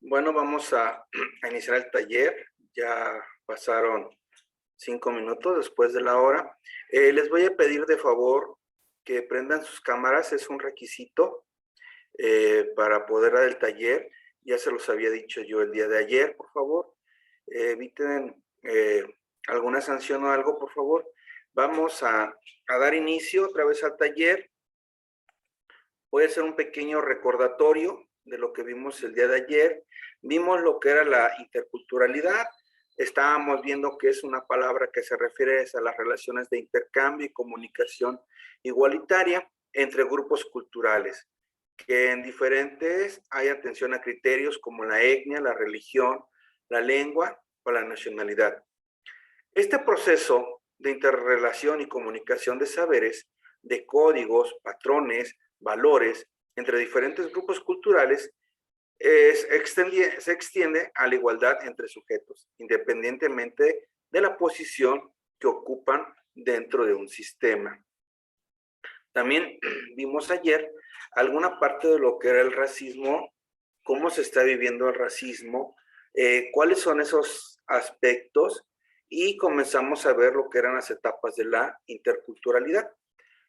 Bueno, vamos a iniciar el taller. Ya pasaron 5 minutos después de la hora. Les voy a pedir de favor que prendan sus cámaras. Es un requisito para poder dar el taller. Ya se los había dicho yo el día de ayer, por favor. Eviten alguna sanción o algo, por favor. Vamos a dar inicio otra vez al taller. Voy a hacer un pequeño recordatorio de lo que vimos el día de ayer. Vimos lo que era la interculturalidad. Estábamos viendo que es una palabra que se refiere a las relaciones de intercambio y comunicación igualitaria entre grupos culturales, que en diferentes hay atención a criterios como la etnia, la religión, la lengua o la nacionalidad. Este proceso de interrelación y comunicación de saberes, de códigos, patrones, valores entre diferentes grupos culturales se extiende a la igualdad entre sujetos, independientemente de la posición que ocupan dentro de un sistema. También vimos ayer alguna parte de lo que era el racismo, cómo se está viviendo el racismo, cuáles son esos aspectos, y comenzamos a ver lo que eran las etapas de la interculturalidad,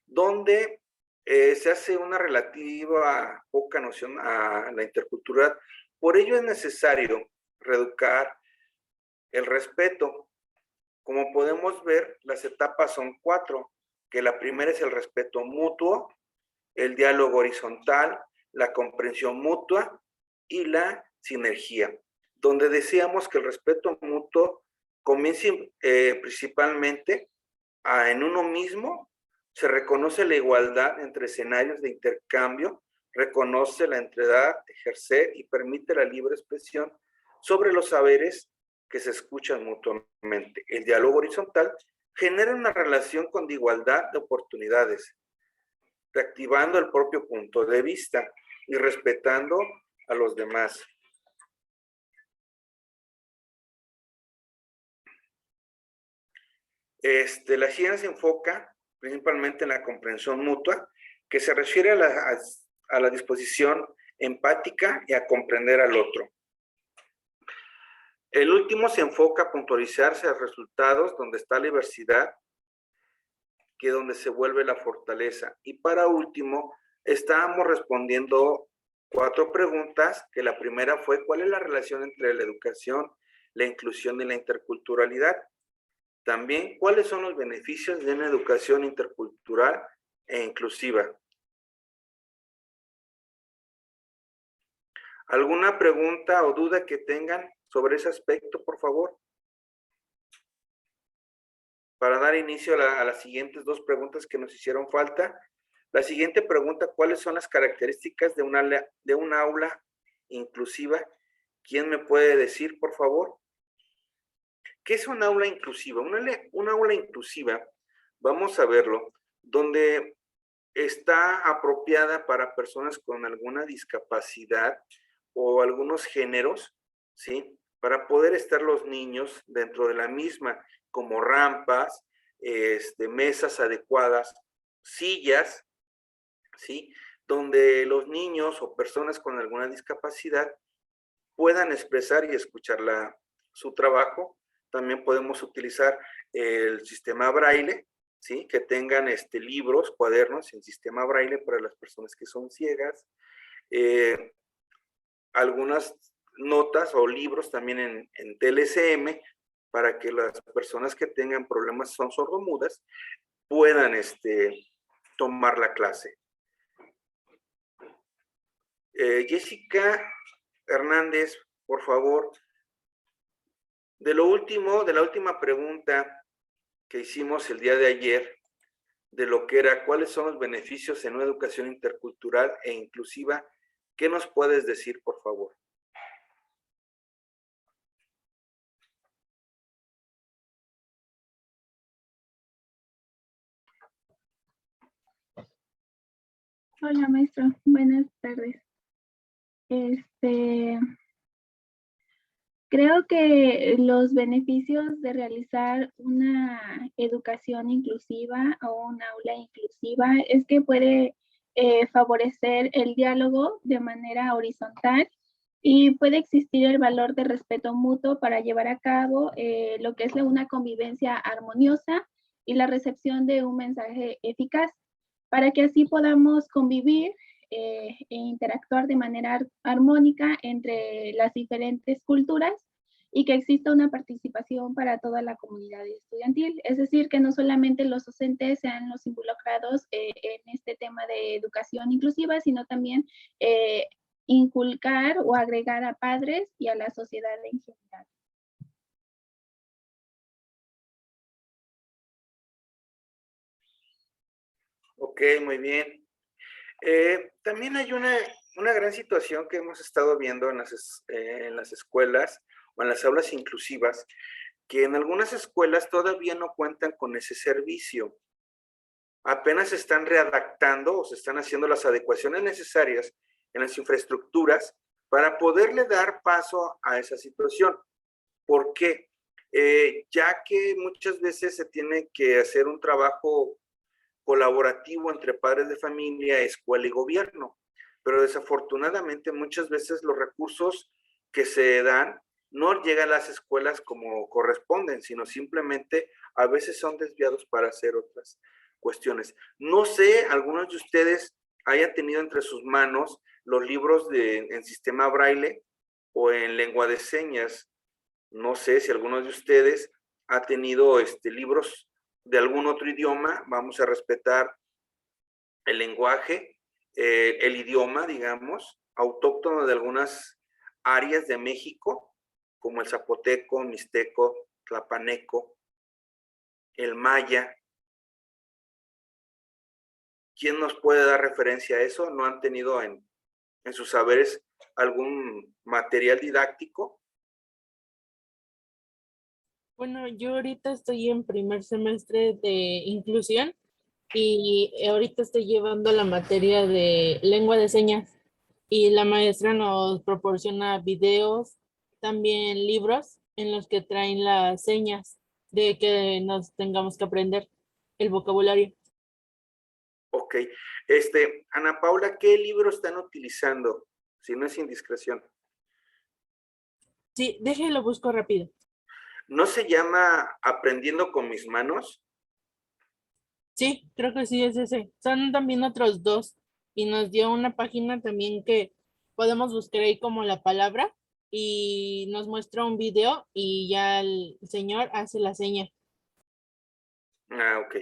donde se hace una relativa poca noción a la interculturalidad. Por ello es necesario reeducar el respeto. Como podemos ver, las etapas son 4, que la primera es el respeto mutuo, el diálogo horizontal, la comprensión mutua y la sinergia, donde decíamos que el respeto mutuo comienza principalmente en uno mismo. Se reconoce la igualdad entre escenarios de intercambio, reconoce la entrega, ejercer y permite la libre expresión sobre los saberes que se escuchan mutuamente. El diálogo horizontal genera una relación con igualdad de oportunidades, reactivando el propio punto de vista y respetando a los demás. La ciencia se enfoca principalmente en la comprensión mutua, que se refiere a la disposición empática y a comprender al otro. El último se enfoca a puntualizarse a resultados donde está la diversidad, que es donde se vuelve la fortaleza. Y para último, estábamos respondiendo 4 preguntas, que la primera fue: ¿cuál es la relación entre la educación, la inclusión y la interculturalidad? También, ¿cuáles son los beneficios de una educación intercultural e inclusiva? ¿Alguna pregunta o duda que tengan sobre ese aspecto, por favor? Para dar inicio a las siguientes 2 preguntas que nos hicieron falta. La siguiente pregunta: ¿cuáles son las características de un aula inclusiva? ¿Quién me puede decir, por favor? ¿Qué es un aula inclusiva? Una aula inclusiva, vamos a verlo, donde está apropiada para personas con alguna discapacidad o algunos géneros, ¿sí? Para poder estar los niños dentro de la misma, como rampas, mesas adecuadas, sillas, ¿sí? Donde los niños o personas con alguna discapacidad puedan expresar y escuchar su trabajo. También podemos utilizar el sistema braille, ¿sí? Que tengan libros, cuadernos en sistema braille para las personas que son ciegas. Algunas notas o libros también en TLCM para que las personas que tengan problemas, son sordomudas, puedan tomar la clase. Jessica Hernández, por favor. De la última pregunta que hicimos el día de ayer, de lo que era cuáles son los beneficios en una educación intercultural e inclusiva, ¿qué nos puedes decir, por favor? Hola, maestro. Buenas tardes. Creo que los beneficios de realizar una educación inclusiva o un aula inclusiva es que puede favorecer el diálogo de manera horizontal y puede existir el valor de respeto mutuo para llevar a cabo lo que es una convivencia armoniosa y la recepción de un mensaje eficaz, para que así podamos convivir e interactuar de manera armónica entre las diferentes culturas y que exista una participación para toda la comunidad estudiantil. Es decir, que no solamente los docentes sean los involucrados en este tema de educación inclusiva, sino también inculcar o agregar a padres y a la sociedad en general. Ok, muy bien. También hay una gran situación que hemos estado viendo en las escuelas o en las aulas inclusivas, que en algunas escuelas todavía no cuentan con ese servicio. Apenas se están readaptando o se están haciendo las adecuaciones necesarias en las infraestructuras para poderle dar paso a esa situación. ¿Por qué? Ya que muchas veces se tiene que hacer un trabajo colaborativo entre padres de familia, escuela y gobierno, pero desafortunadamente muchas veces los recursos que se dan no llegan a las escuelas como corresponden, sino simplemente a veces son desviados para hacer otras cuestiones. No sé, algunos de ustedes hayan tenido entre sus manos los libros en sistema braille o en lengua de señas. No sé si alguno de ustedes ha tenido libros de algún otro idioma. Vamos a respetar el lenguaje, el idioma, digamos, autóctono de algunas áreas de México, como el zapoteco, mixteco, tlapaneco, el maya. ¿Quién nos puede dar referencia a eso? ¿No han tenido en sus saberes algún material didáctico? Bueno, yo ahorita estoy en primer semestre de inclusión y ahorita estoy llevando la materia de lengua de señas y la maestra nos proporciona videos, también libros en los que traen las señas de que nos tengamos que aprender el vocabulario. Ok. Ana Paula, ¿qué libro están utilizando? Si no es indiscreción. Sí, déjenlo busco rápido. ¿No se llama Aprendiendo con mis manos? Sí, creo que sí es ese. Son también otros dos y nos dio una página también que podemos buscar ahí como la palabra y nos muestra un video y ya el señor hace la seña. Ah, ok.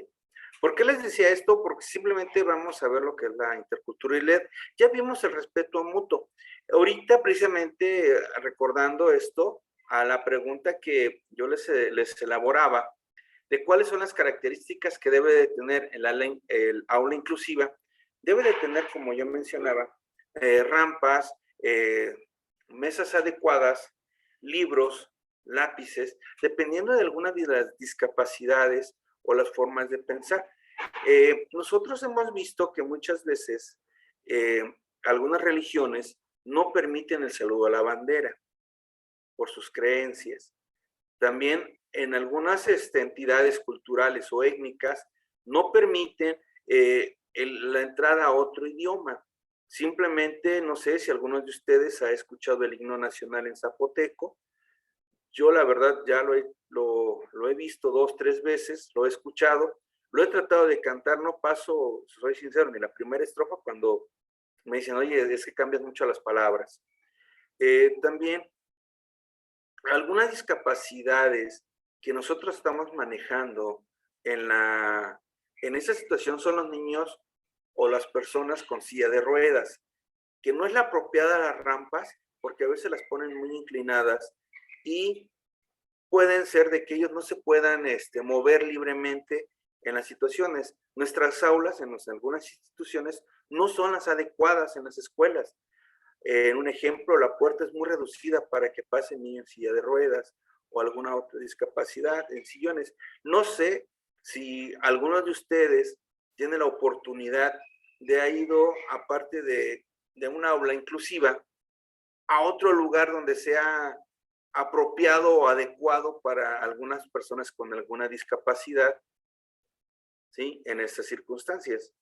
¿Por qué les decía esto? Porque simplemente vamos a ver lo que es la interculturalidad. Ya vimos el respeto mutuo. Ahorita, precisamente, recordando esto, a la pregunta que yo les elaboraba, de cuáles son las características que debe de tener el aula inclusiva, debe de tener, como yo mencionaba, rampas, mesas adecuadas, libros, lápices, dependiendo de algunas de las discapacidades o las formas de pensar. Nosotros hemos visto que muchas veces algunas religiones no permiten el saludo a la bandera por sus creencias. También en algunas entidades culturales o étnicas no permiten la entrada a otro idioma. Simplemente, no sé si alguno de ustedes ha escuchado el himno nacional en zapoteco. Yo la verdad ya lo he visto 2, 3 veces, lo he escuchado, lo he tratado de cantar, no paso, soy sincero, ni la primera estrofa cuando me dicen, oye, es que cambias mucho las palabras. También algunas discapacidades que nosotros estamos manejando en esa situación son los niños o las personas con silla de ruedas, que no es la apropiada las rampas, porque a veces las ponen muy inclinadas y pueden ser de que ellos no se puedan mover libremente en las situaciones. Nuestras aulas en algunas instituciones no son las adecuadas en las escuelas. En un ejemplo, la puerta es muy reducida para que pasen niños en silla de ruedas o alguna otra discapacidad en sillones. No sé si algunos de ustedes tienen la oportunidad de haber ido, aparte de una aula inclusiva, a otro lugar donde sea apropiado o adecuado para algunas personas con alguna discapacidad, ¿sí? En estas circunstancias.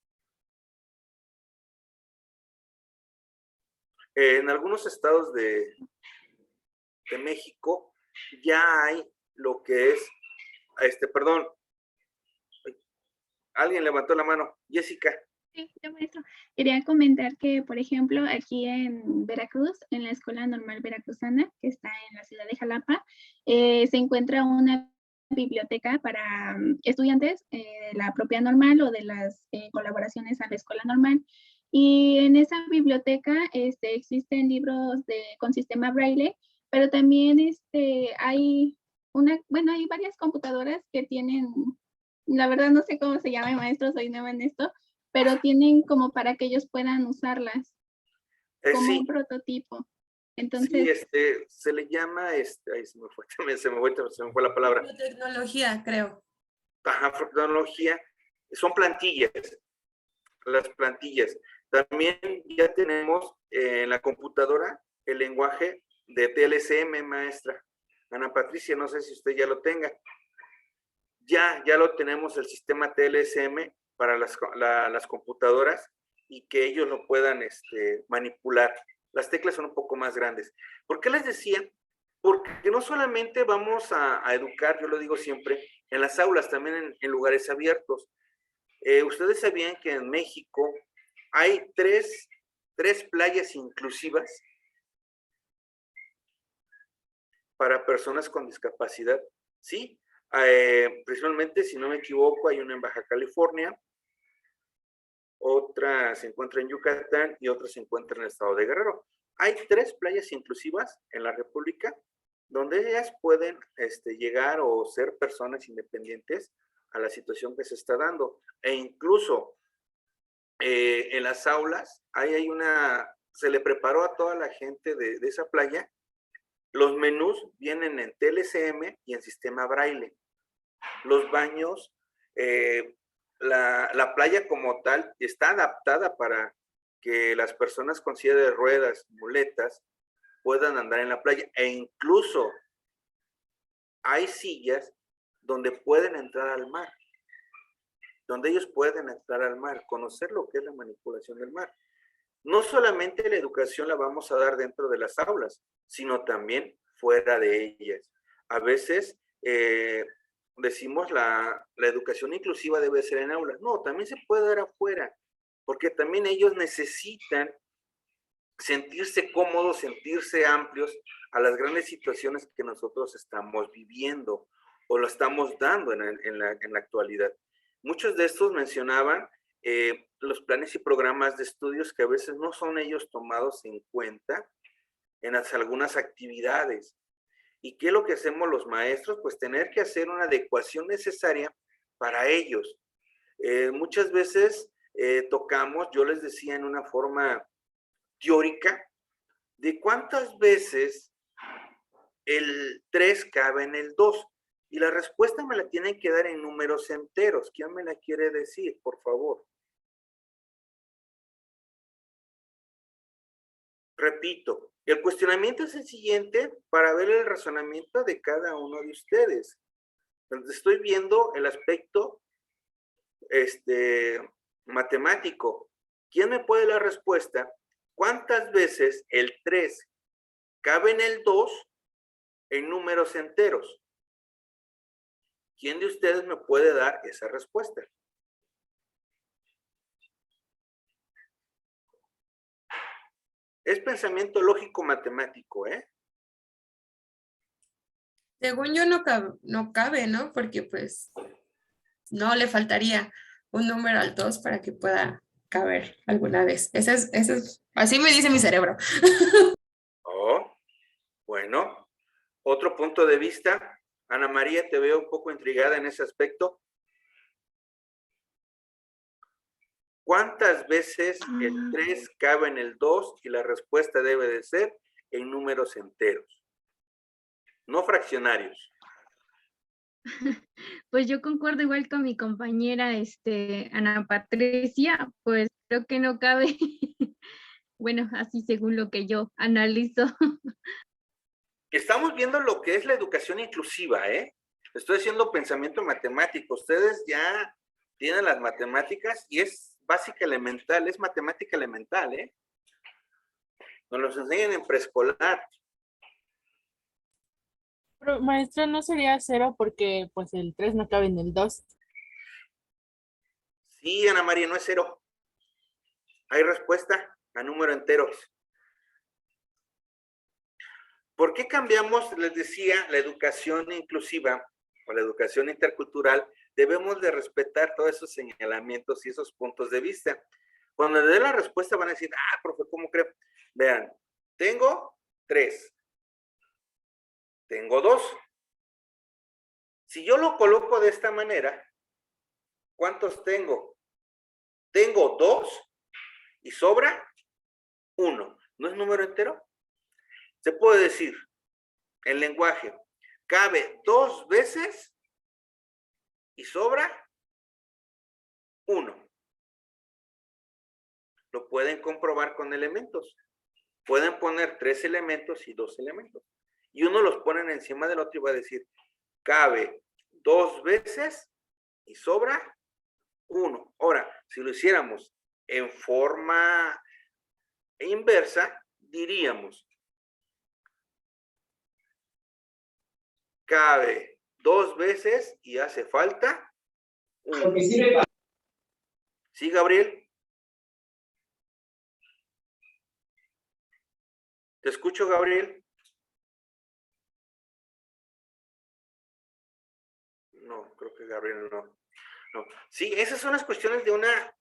En algunos estados de México ya hay lo que es, perdón, alguien levantó la mano, Jessica. Sí, yo, maestro. Quería comentar que, por ejemplo, aquí en Veracruz, en la Escuela Normal Veracruzana, que está en la ciudad de Jalapa, se encuentra una biblioteca para estudiantes de la propia normal o de las colaboraciones a la escuela normal. Y en esa biblioteca existen libros con sistema braille, pero también hay hay varias computadoras que tienen, la verdad no sé cómo se llama, maestro, soy nueva en esto, pero tienen como para que ellos puedan usarlas como un Sí, prototipo. sí, Entonces, se le llama, ay, se me fue, se me fue la palabra. Tecnología, creo. Ajá, tecnología, son plantillas, las plantillas. También ya tenemos en la computadora el lenguaje de TLCM, maestra. Ana Patricia, no sé si usted ya lo tenga. Ya lo tenemos el sistema TLSM para las computadoras y que ellos lo puedan manipular. Las teclas son un poco más grandes. ¿Por qué les decía? Porque no solamente vamos a educar, yo lo digo siempre, en las aulas, también en lugares abiertos. Ustedes sabían que en México hay tres playas inclusivas para personas con discapacidad, ¿sí? Principalmente, si no me equivoco, hay una en Baja California, otra se encuentra en Yucatán y otra se encuentra en el estado de Guerrero. Hay 3 playas inclusivas en la República donde ellas pueden llegar o ser personas independientes a la situación que se está dando. E incluso en las aulas, se le preparó a toda la gente de esa playa. Los menús vienen en TLCM y en sistema braille. Los baños, la playa como tal está adaptada para que las personas con silla de ruedas, muletas, puedan andar en la playa. E incluso hay sillas donde pueden entrar al mar, donde ellos pueden entrar al mar, conocer lo que es la manipulación del mar. No solamente la educación la vamos a dar dentro de las aulas, sino también fuera de ellas. A veces decimos la educación inclusiva debe ser en aulas. No, también se puede dar afuera, porque también ellos necesitan sentirse cómodos, sentirse amplios a las grandes situaciones que nosotros estamos viviendo o lo estamos dando en la actualidad. Muchos de estos mencionaban los planes y programas de estudios que a veces no son ellos tomados en cuenta en algunas actividades. ¿Y qué es lo que hacemos los maestros? Pues tener que hacer una adecuación necesaria para ellos. Muchas veces tocamos, yo les decía en una forma teórica, de cuántas veces el 3 cabe en el 2. Y la respuesta me la tienen que dar en números enteros. ¿Quién me la quiere decir, por favor? Repito, el cuestionamiento es el siguiente para ver el razonamiento de cada uno de ustedes. Entonces, estoy viendo el aspecto matemático. ¿Quién me puede dar la respuesta? ¿Cuántas veces el 3 cabe en el 2 en números enteros? ¿Quién de ustedes me puede dar esa respuesta? Es pensamiento lógico matemático, ¿eh? Según yo no cabe, ¿no? Porque pues no le faltaría un número al 2 para que pueda caber alguna vez. Así me dice mi cerebro. Oh, bueno. Otro punto de vista. Ana María, te veo un poco intrigada en ese aspecto. ¿Cuántas veces el 3 cabe en el 2? Y la respuesta debe de ser en números enteros, no fraccionarios. Pues yo concuerdo igual con mi compañera Ana Patricia, pues creo que no cabe. Bueno, así según lo que yo analizo. Estamos viendo lo que es la educación inclusiva, ¿eh? Estoy haciendo pensamiento matemático. Ustedes ya tienen las matemáticas y es básica elemental, es matemática elemental, ¿eh? Nos los enseñan en preescolar. Pero, maestra, ¿no sería 0 porque pues el 3 no cabe en el 2? Sí, Ana María, no es 0. Hay respuesta a número enteros. ¿Por qué cambiamos, les decía, la educación inclusiva o la educación intercultural? Debemos de respetar todos esos señalamientos y esos puntos de vista. Cuando le dé la respuesta van a decir, profe, ¿cómo cree? Vean, tengo 3. Tengo 2. Si yo lo coloco de esta manera, ¿cuántos tengo? Tengo 2 y sobra 1. ¿No es número entero? Se puede decir, el lenguaje cabe 2 veces y sobra 1. Lo pueden comprobar con elementos. Pueden poner 3 elementos y 2 elementos. Y uno los ponen encima del otro y va a decir, cabe 2 veces y sobra 1. Ahora, si lo hiciéramos en forma inversa, diríamos, cabe 2 veces y hace falta 1. ¿Sí, Gabriel? ¿Te escucho, Gabriel? No, creo que Gabriel no. Sí, esas son las cuestiones de una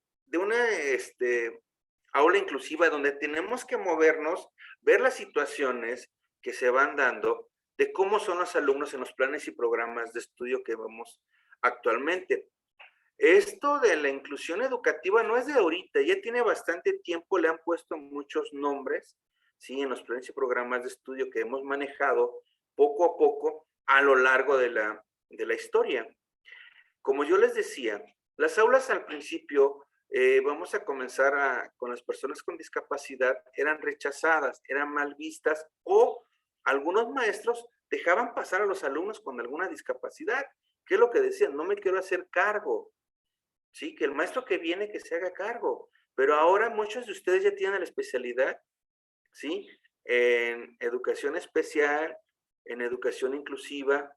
aula inclusiva donde tenemos que movernos, ver las situaciones que se van dando, de cómo son los alumnos en los planes y programas de estudio que vemos actualmente. Esto de la inclusión educativa no es de ahorita, ya tiene bastante tiempo, le han puesto muchos nombres, ¿sí? En los planes y programas de estudio que hemos manejado poco a poco a lo largo de la historia. Como yo les decía, las aulas al principio, vamos a comenzar con las personas con discapacidad, eran rechazadas, eran mal vistas, o algunos maestros dejaban pasar a los alumnos con alguna discapacidad. ¿Qué es lo que decían? No me quiero hacer cargo. Sí, que el maestro que viene que se haga cargo. Pero ahora muchos de ustedes ya tienen la especialidad, ¿sí? En educación especial, en educación inclusiva,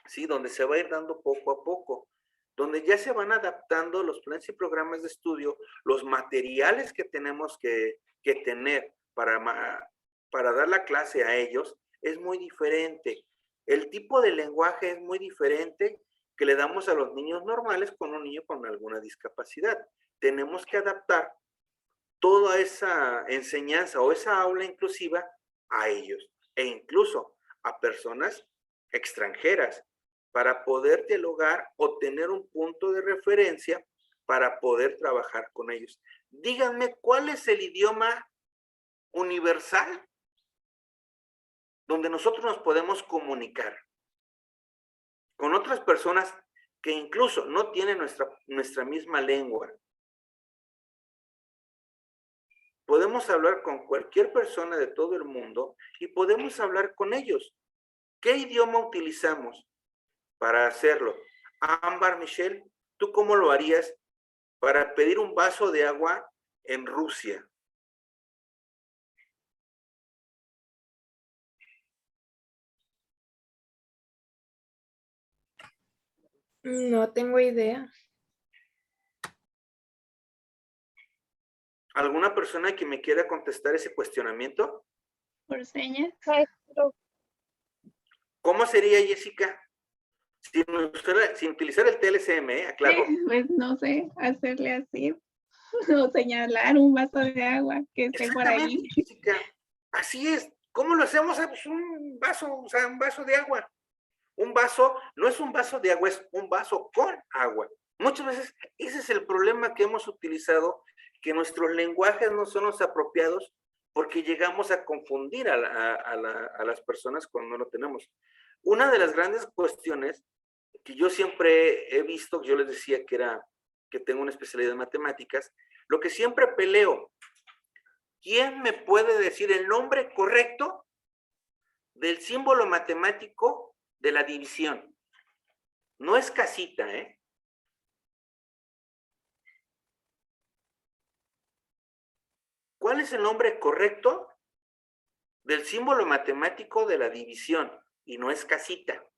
¿sí? Donde se va a ir dando poco a poco, donde ya se van adaptando los planes y programas de estudio, los materiales que tenemos que tener para dar la clase a ellos es muy diferente. El tipo de lenguaje es muy diferente que le damos a los niños normales con un niño con alguna discapacidad. Tenemos que adaptar toda esa enseñanza o esa aula inclusiva a ellos e incluso a personas extranjeras para poder dialogar o tener un punto de referencia para poder trabajar con ellos. Díganme, ¿cuál es el idioma universal donde nosotros nos podemos comunicar con otras personas que incluso no tienen nuestra misma lengua? Podemos hablar con cualquier persona de todo el mundo y podemos hablar con ellos. ¿Qué idioma utilizamos para hacerlo? Ámbar, Michelle, ¿tú cómo lo harías para pedir un vaso de agua en Rusia? No tengo idea. ¿Alguna persona que me quiera contestar ese cuestionamiento? Por señas. ¿Cómo sería, Jessica? Sin utilizar el TLCM, aclaro. Pues no sé, hacerle así, o señalar un vaso de agua que esté por ahí. Exactamente, Jessica. Así es. ¿Cómo lo hacemos? Pues un vaso de agua. Un vaso no es un vaso de agua, es un vaso con agua. Muchas veces ese es el problema que hemos utilizado, que nuestros lenguajes no son los apropiados porque llegamos a confundir a las personas cuando no lo tenemos. Una de las grandes cuestiones que yo siempre he visto, yo les decía que tengo una especialidad en matemáticas, lo que siempre peleo, ¿quién me puede decir el nombre correcto del símbolo matemático de la división? No es casita, ¿eh? ¿Cuál es el nombre correcto del símbolo matemático de la división? Y no es casita.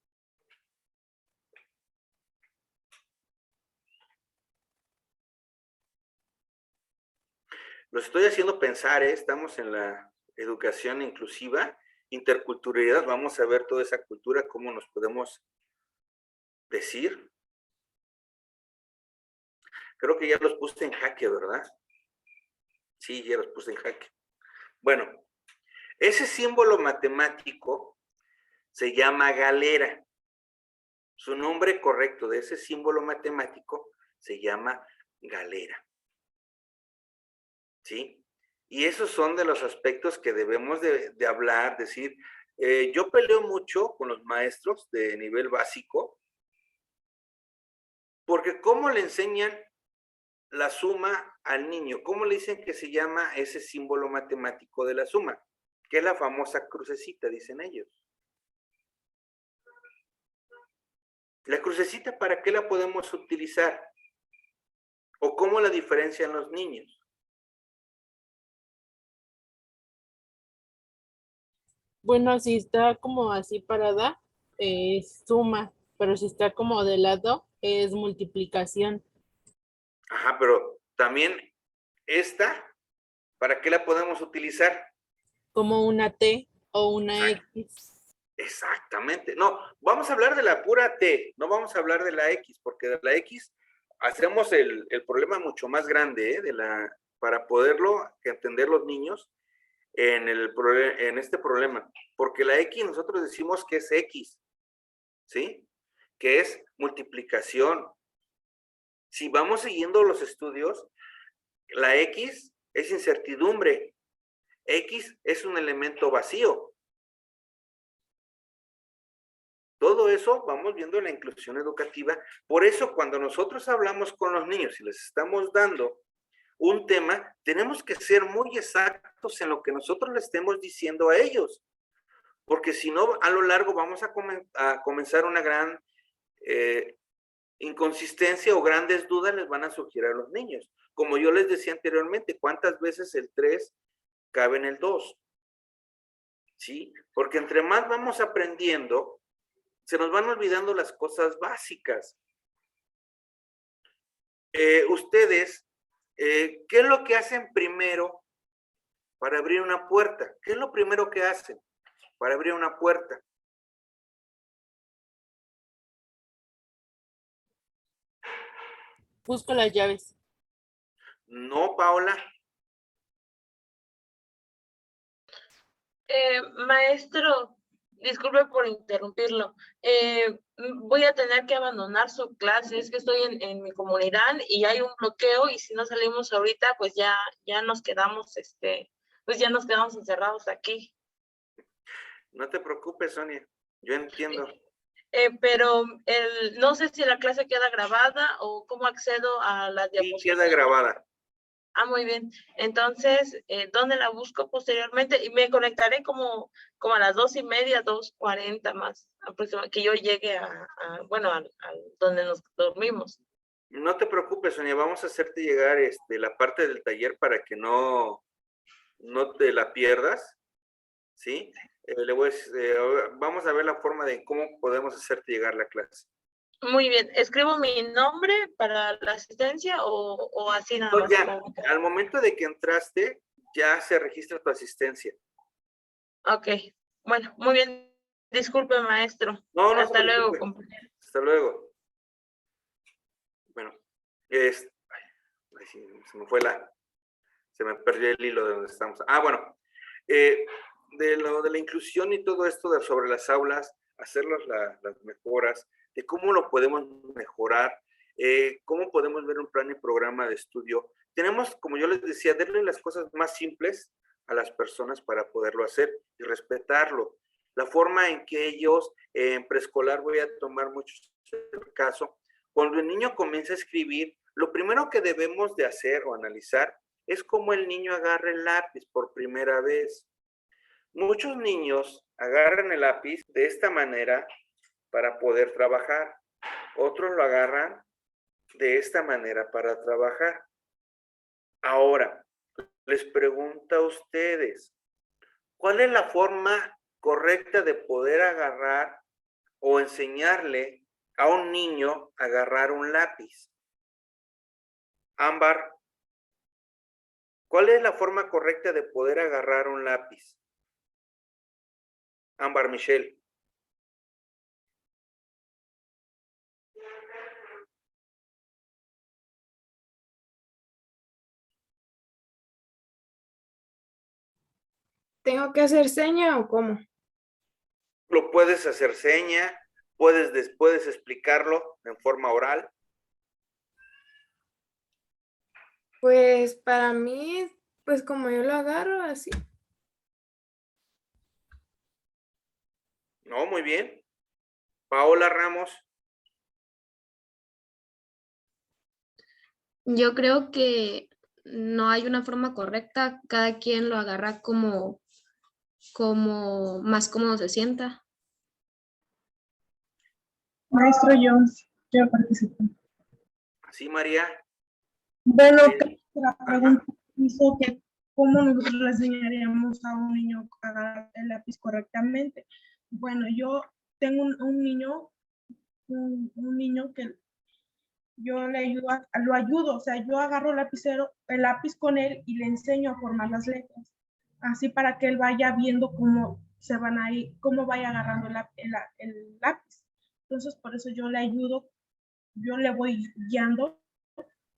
Los estoy haciendo pensar, ¿eh? Estamos en la educación inclusiva, interculturalidad, vamos a ver toda esa cultura, cómo nos podemos decir. Creo que ya los puse en jaque, ¿verdad? Sí, ya los puse en jaque. Bueno, ese símbolo matemático se llama galera. Su nombre correcto de ese símbolo matemático se llama galera. ¿Sí? Y esos son de los aspectos que debemos de hablar, decir, yo peleo mucho con los maestros de nivel básico, porque ¿cómo le enseñan la suma al niño? ¿Cómo le dicen que se llama ese símbolo matemático de la suma? Que es la famosa crucecita, dicen ellos. La crucecita, ¿para qué la podemos utilizar? ¿O cómo la diferencian los niños? Bueno, si está como así parada, es suma, pero si está como de lado, es multiplicación. Ajá, pero también esta, ¿para qué la podemos utilizar? Como una T o una X. Exactamente. No, vamos a hablar de la pura T, no vamos a hablar de la X, porque de la X hacemos el problema mucho más grande, para poderlo entender los niños en este problema. Porque la X nosotros decimos que es X, ¿sí? Que es multiplicación. Si vamos siguiendo los estudios, la X es incertidumbre. X es un elemento vacío. Todo eso vamos viendo en la inclusión educativa. Por eso cuando nosotros hablamos con los niños y les estamos dando un tema, tenemos que ser muy exactos en lo que nosotros les estemos diciendo a ellos. Porque si no, a lo largo vamos a comenzar una gran inconsistencia o grandes dudas les van a surgir a los niños. Como yo les decía anteriormente, ¿cuántas veces el 3 cabe en el 2? ¿Sí? Porque entre más vamos aprendiendo, se nos van olvidando las cosas básicas. Ustedes, ¿qué es lo que hacen primero para abrir una puerta? ¿Qué es lo primero que hacen para abrir una puerta? Busco las llaves. No, Paola. Maestro, disculpe por interrumpirlo. Voy a tener que abandonar su clase. Es que estoy en mi comunidad y hay un bloqueo y si no salimos ahorita, pues ya nos quedamos, pues ya nos quedamos encerrados aquí. No te preocupes, Sonia. Yo entiendo. Pero no sé si la clase queda grabada o cómo accedo a las Sí, diapositivas. queda grabada. Ah, muy bien. Entonces, ¿dónde la busco posteriormente? Y me conectaré como a las 2:30, 2:40 más aproximadamente, que yo llegue a donde nos dormimos. No te preocupes, Sonia. Vamos a hacerte llegar la parte del taller para que no te la pierdas. ¿Sí? Vamos a ver la forma de cómo podemos hacerte llegar la clase. Muy bien. ¿Escribo mi nombre para la asistencia o así nada No, más? ya, al momento de que entraste, ya se registra tu asistencia. Ok. Bueno, muy bien. Disculpe, maestro. No, no se Hasta luego, preocupe. compañero. Hasta luego. Bueno, ay, sí, se me perdió el hilo de donde estamos. Ah, bueno, de lo de la inclusión y todo esto sobre las aulas, hacerlas las mejoras, de cómo lo podemos mejorar, cómo podemos ver un plan y programa de estudio. Tenemos, como yo les decía, darle las cosas más simples a las personas para poderlo hacer y respetarlo. La forma en que ellos, en preescolar, voy a tomar mucho el caso, cuando el niño comienza a escribir, lo primero que debemos de hacer o analizar es cómo el niño agarra el lápiz por primera vez. Muchos niños agarran el lápiz de esta manera para poder trabajar. Otros lo agarran de esta manera para trabajar. Ahora, les pregunto a ustedes, ¿cuál es la forma correcta de poder agarrar o enseñarle a un niño a agarrar un lápiz? Ámbar, ¿cuál es la forma correcta de poder agarrar un lápiz? Ámbar Michelle. ¿Tengo que hacer seña o cómo? Lo puedes hacer seña, puedes explicarlo en forma oral. Pues para mí, pues como yo lo agarro así. No, muy bien. Paola Ramos. Yo creo que no hay una forma correcta, cada quien lo agarra como más cómodo se sienta. Maestro, yo quiero participar. Sí, María. Bueno, Sí. la pregunta hizo que cómo nosotros le enseñaríamos a un niño a agarrar el lápiz correctamente. Bueno, yo tengo un niño que yo le ayudo, lo ayudo, o sea, yo agarro el lápiz con él y le enseño a formar las letras, así para que él vaya viendo cómo se van a ir, cómo vaya agarrando el lápiz. Entonces, por eso yo le ayudo, yo le voy guiando.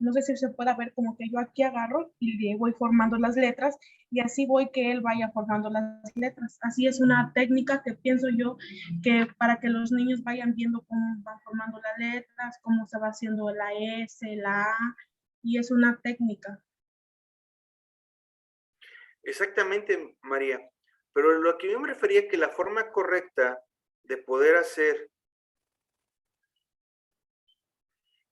No sé si se puede ver como que yo aquí agarro y le voy formando las letras y así voy que él vaya formando las letras. Así es una técnica que pienso yo que para que los niños vayan viendo cómo van formando las letras, cómo se va haciendo la S, la A, y es una técnica. Exactamente, María. Pero lo que yo me refería que la forma correcta de poder hacer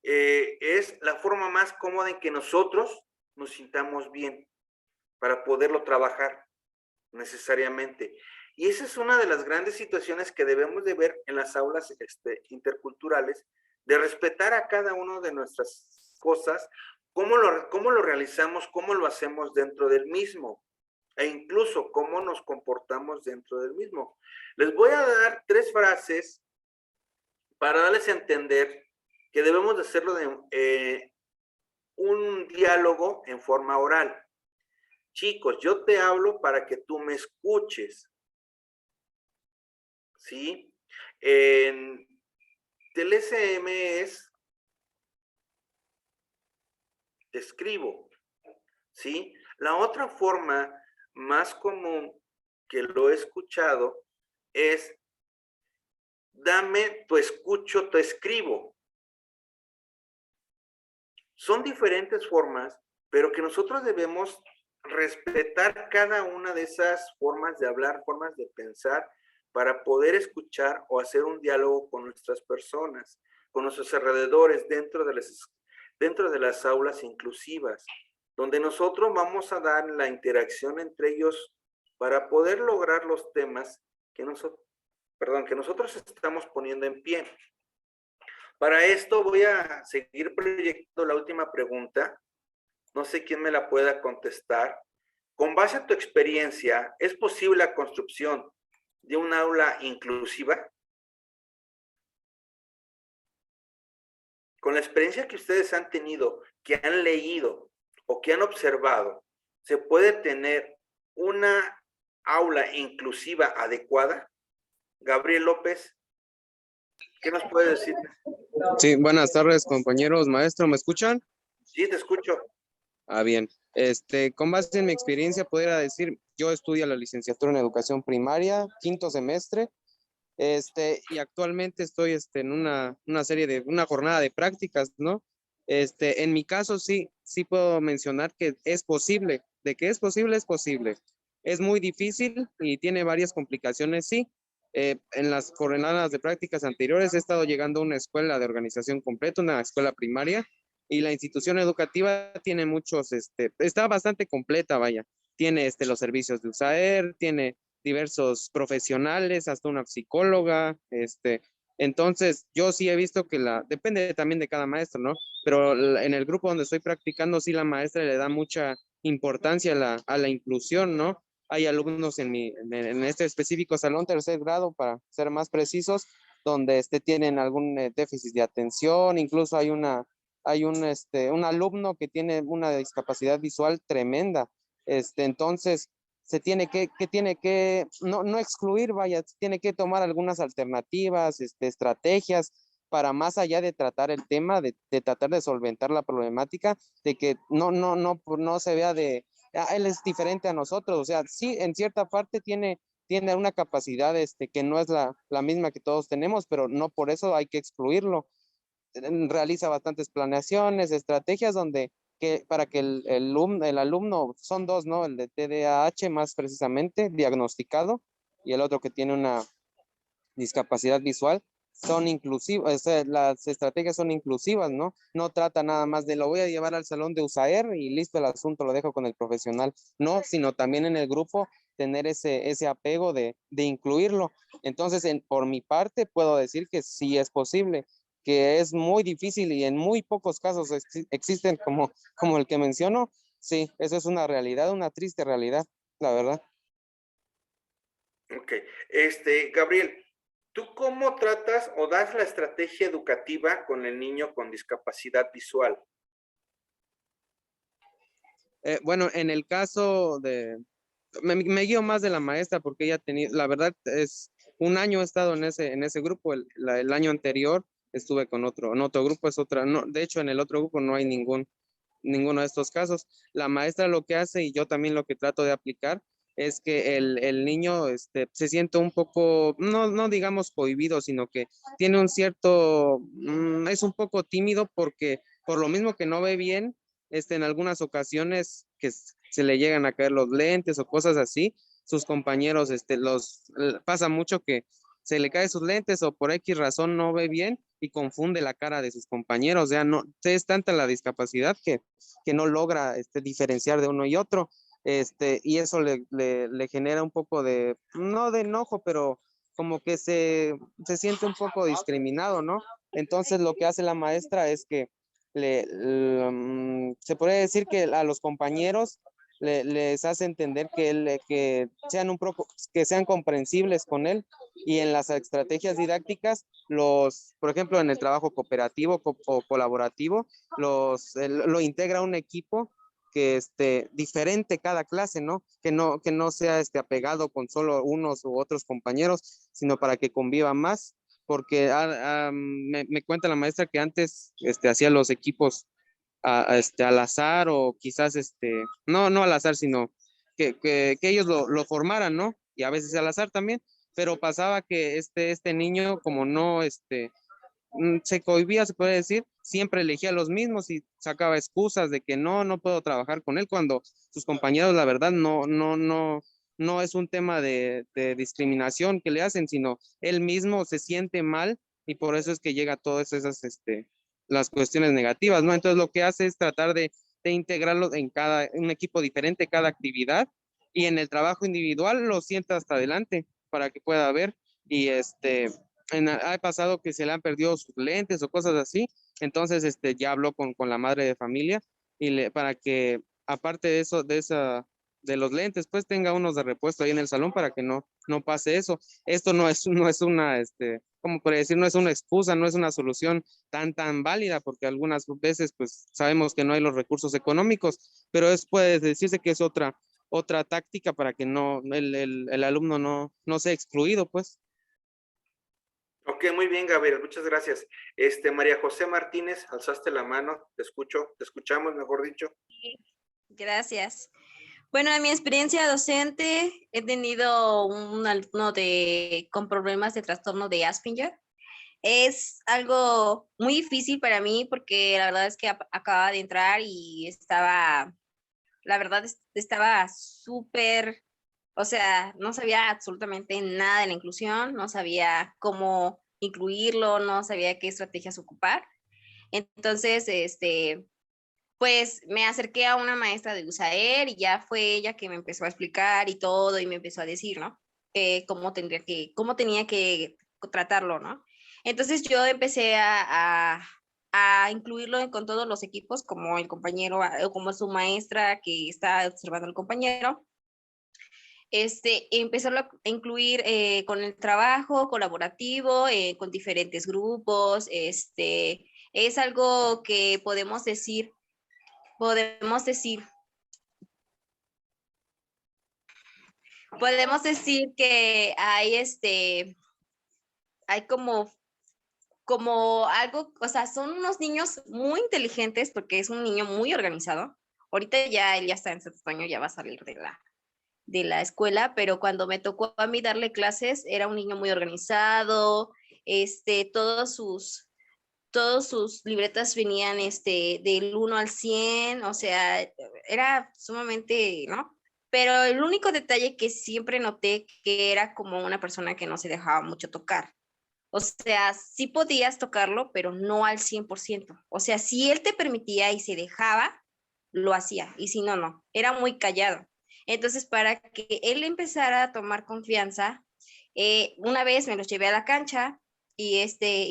es la forma más cómoda en que nosotros nos sintamos bien para poderlo trabajar necesariamente. Y esa es una de las grandes situaciones que debemos de ver en las aulas interculturales, de respetar a cada una de nuestras cosas, cómo lo realizamos, cómo lo hacemos dentro del mismo, e incluso cómo nos comportamos dentro del mismo. Les voy a dar 3 frases para darles a entender que debemos de hacerlo de un diálogo en forma oral. Chicos, yo te hablo para que tú me escuches. ¿Sí? En TLSM es te escribo. ¿Sí? La otra forma más común que lo he escuchado es dame tu escucho, te escribo. Son diferentes formas, pero que nosotros debemos respetar cada una de esas formas de hablar, formas de pensar, para poder escuchar o hacer un diálogo con nuestras personas, con nuestros alrededores, dentro de las aulas inclusivas, donde nosotros vamos a dar la interacción entre ellos para poder lograr los temas que nosotros estamos poniendo en pie. Para esto voy a seguir proyectando la última pregunta. No sé quién me la pueda contestar. Con base a tu experiencia, ¿es posible la construcción de un aula inclusiva? Con la experiencia que ustedes han tenido, que han leído o que han observado, ¿se puede tener una aula inclusiva adecuada? Gabriel López, ¿qué nos puede decir? Sí, buenas tardes, compañeros, maestro, ¿me escuchan? Sí, te escucho. Ah, bien. Con base en mi experiencia, podría decir, yo estudio la licenciatura en educación primaria, 5º semestre, y actualmente estoy en una jornada de prácticas, ¿no? En mi caso, sí puedo mencionar que es posible. De que es posible, es posible. Es muy difícil y tiene varias complicaciones, sí. En las jornadas de prácticas anteriores he estado llegando a una escuela de organización completa, una escuela primaria, y la institución educativa tiene muchos, está bastante completa, vaya. Tiene los servicios de USAER, tiene diversos profesionales, hasta una psicóloga, Entonces, yo sí he visto que depende también de cada maestro, ¿no? Pero en el grupo donde estoy practicando, sí la maestra le da mucha importancia a la inclusión, ¿no? Hay alumnos en este específico salón, tercer grado, para ser más precisos, donde tienen algún déficit de atención, incluso hay un alumno que tiene una discapacidad visual tremenda. Entonces, se tiene que no excluir, vaya, tiene que tomar algunas alternativas, estrategias para más allá de tratar el tema, de tratar de solventar la problemática, de que no se vea él es diferente a nosotros, o sea, sí, en cierta parte tiene una capacidad que no es la misma que todos tenemos, pero no por eso hay que excluirlo. Realiza bastantes planeaciones, estrategias para que el alumno, son dos, ¿no? El de TDAH más precisamente diagnosticado y el otro que tiene una discapacidad visual, son inclusivas, o sea, las estrategias son inclusivas, ¿no? No trata nada más de lo voy a llevar al salón de USAER y listo el asunto, lo dejo con el profesional, no, sino también en el grupo tener ese apego de incluirlo. Entonces, por mi parte, puedo decir que sí es posible, que es muy difícil y en muy pocos casos existen como el que menciono. Sí, eso es una realidad, una triste realidad, la verdad. Ok. Gabriel, ¿tú cómo tratas o das la estrategia educativa con el niño con discapacidad visual? Bueno, en el caso me guío más de la maestra porque ella tenía, la verdad es, un año he estado en ese grupo, el año anterior estuve en otro grupo, es otra, no, de hecho en el otro grupo no hay ninguno de estos casos. La maestra lo que hace y yo también lo que trato de aplicar es que el niño se siente un poco, no digamos cohibido, sino que tiene un cierto, es un poco tímido porque por lo mismo que no ve bien, en algunas ocasiones que se le llegan a caer los lentes o cosas así, sus compañeros, pasa mucho que se le cae sus lentes o por X razón no ve bien y confunde la cara de sus compañeros. O sea, no, es tanta la discapacidad que no logra diferenciar de uno y otro. Y eso le genera un poco no de enojo, pero como que se siente un poco discriminado, ¿no? Entonces lo que hace la maestra es que se puede decir que a los compañeros les hace entender que sean comprensibles con él y en las estrategias didácticas, por ejemplo, en el trabajo cooperativo o colaborativo, lo integra un equipo que diferente cada clase, ¿no? Que no sea apegado con solo unos u otros compañeros, sino para que conviva más, porque me cuenta la maestra que antes hacía los equipos al azar o quizás no al azar, sino que ellos lo formaran, ¿no? Y a veces al azar también, pero pasaba que este niño como no se cohibía, se puede decir, siempre elegía los mismos y sacaba excusas de que no puedo trabajar con él cuando sus compañeros, la verdad, no es un tema de discriminación que le hacen, sino él mismo se siente mal y por eso es que llega a todas esas, las cuestiones negativas, ¿no? Entonces lo que hace es tratar de integrarlo en un equipo diferente, cada actividad, y en el trabajo individual lo sienta hasta adelante para que pueda ver y ha pasado que se le han perdido sus lentes o cosas así, entonces ya habló con la madre de familia para que aparte de eso, de los lentes, pues tenga unos de repuesto ahí en el salón para que no pase eso. Esto no es una, como por decir, no es una excusa, no es una solución tan válida, porque algunas veces pues sabemos que no hay los recursos económicos, pero puede decirse que es otra táctica para que el alumno no sea excluido, pues. Ok, muy bien, Gabriel, muchas gracias. María José Martínez, alzaste la mano, te escuchamos, mejor dicho. Gracias. Bueno, en mi experiencia docente he tenido un alumno con problemas de trastorno de Asperger. Es algo muy difícil para mí porque la verdad es que acababa de entrar y estaba súper, o sea, no sabía absolutamente nada de la inclusión, no sabía cómo incluirlo, no sabía qué estrategias ocupar. Entonces, pues me acerqué a una maestra de USAER y ya fue ella que me empezó a explicar y todo y me empezó a decir, ¿no? Cómo tenía que tratarlo, ¿no? Entonces yo empecé a incluirlo con todos los equipos, como el compañero, o como su maestra que está observando al compañero. Empezarlo a incluir con el trabajo colaborativo, con diferentes grupos. Es algo que podemos decir que hay como algo, o sea, son unos niños muy inteligentes porque es un niño muy organizado. Ahorita ya él ya está en sexto año, ya va a salir de la escuela, pero cuando me tocó a mí darle clases, era un niño muy organizado, todos sus libretas venían del 1 al 100, o sea, era sumamente, ¿no? Pero el único detalle que siempre noté que era como una persona que no se dejaba mucho tocar. O sea, sí podías tocarlo, pero no al 100%. O sea, si él te permitía y se dejaba, lo hacía, y si no, no. Era muy callado. Entonces, para que él empezara a tomar confianza, una vez me los llevé a la cancha y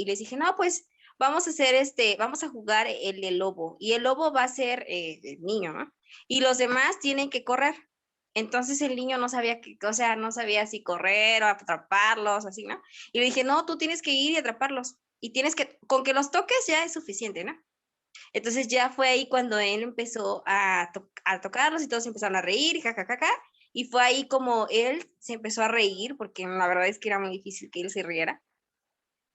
les dije, no, pues vamos a hacer vamos a jugar el lobo, y el lobo va a ser el niño, ¿no? Y los demás tienen que correr. Entonces el niño no sabía o sea, no sabía si correr o atraparlos, así, ¿no? Y le dije, no, tú tienes que ir y atraparlos. Y con que los toques ya es suficiente, ¿no? Entonces ya fue ahí cuando él empezó a tocarlos y todos empezaron a reír, y jajajaja. Y fue ahí como él se empezó a reír, porque la verdad es que era muy difícil que él se riera.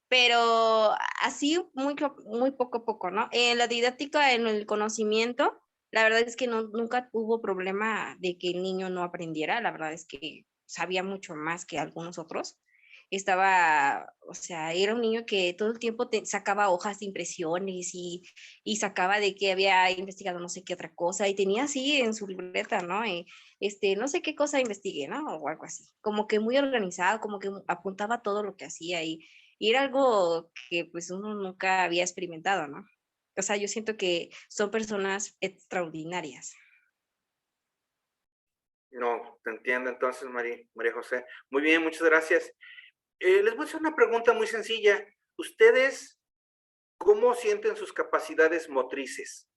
Pero así muy poco a poco, ¿no? En la didáctica, en el conocimiento, la verdad es que nunca hubo problema de que el niño no aprendiera. La verdad es que sabía mucho más que algunos otros. O sea, era un niño que todo el tiempo sacaba hojas de impresiones y sacaba de que había investigado no sé qué otra cosa, y tenía así en su libreta, ¿no? No sé qué cosa investigué, ¿no? O algo así. Como que muy organizado, como que apuntaba todo lo que hacía, y era algo que pues uno nunca había experimentado, ¿no? O sea, yo siento que son personas extraordinarias. No, te entiendo entonces, María José. Muy bien, muchas gracias. Les voy a hacer una pregunta muy sencilla. ¿Ustedes cómo sienten sus capacidades motrices?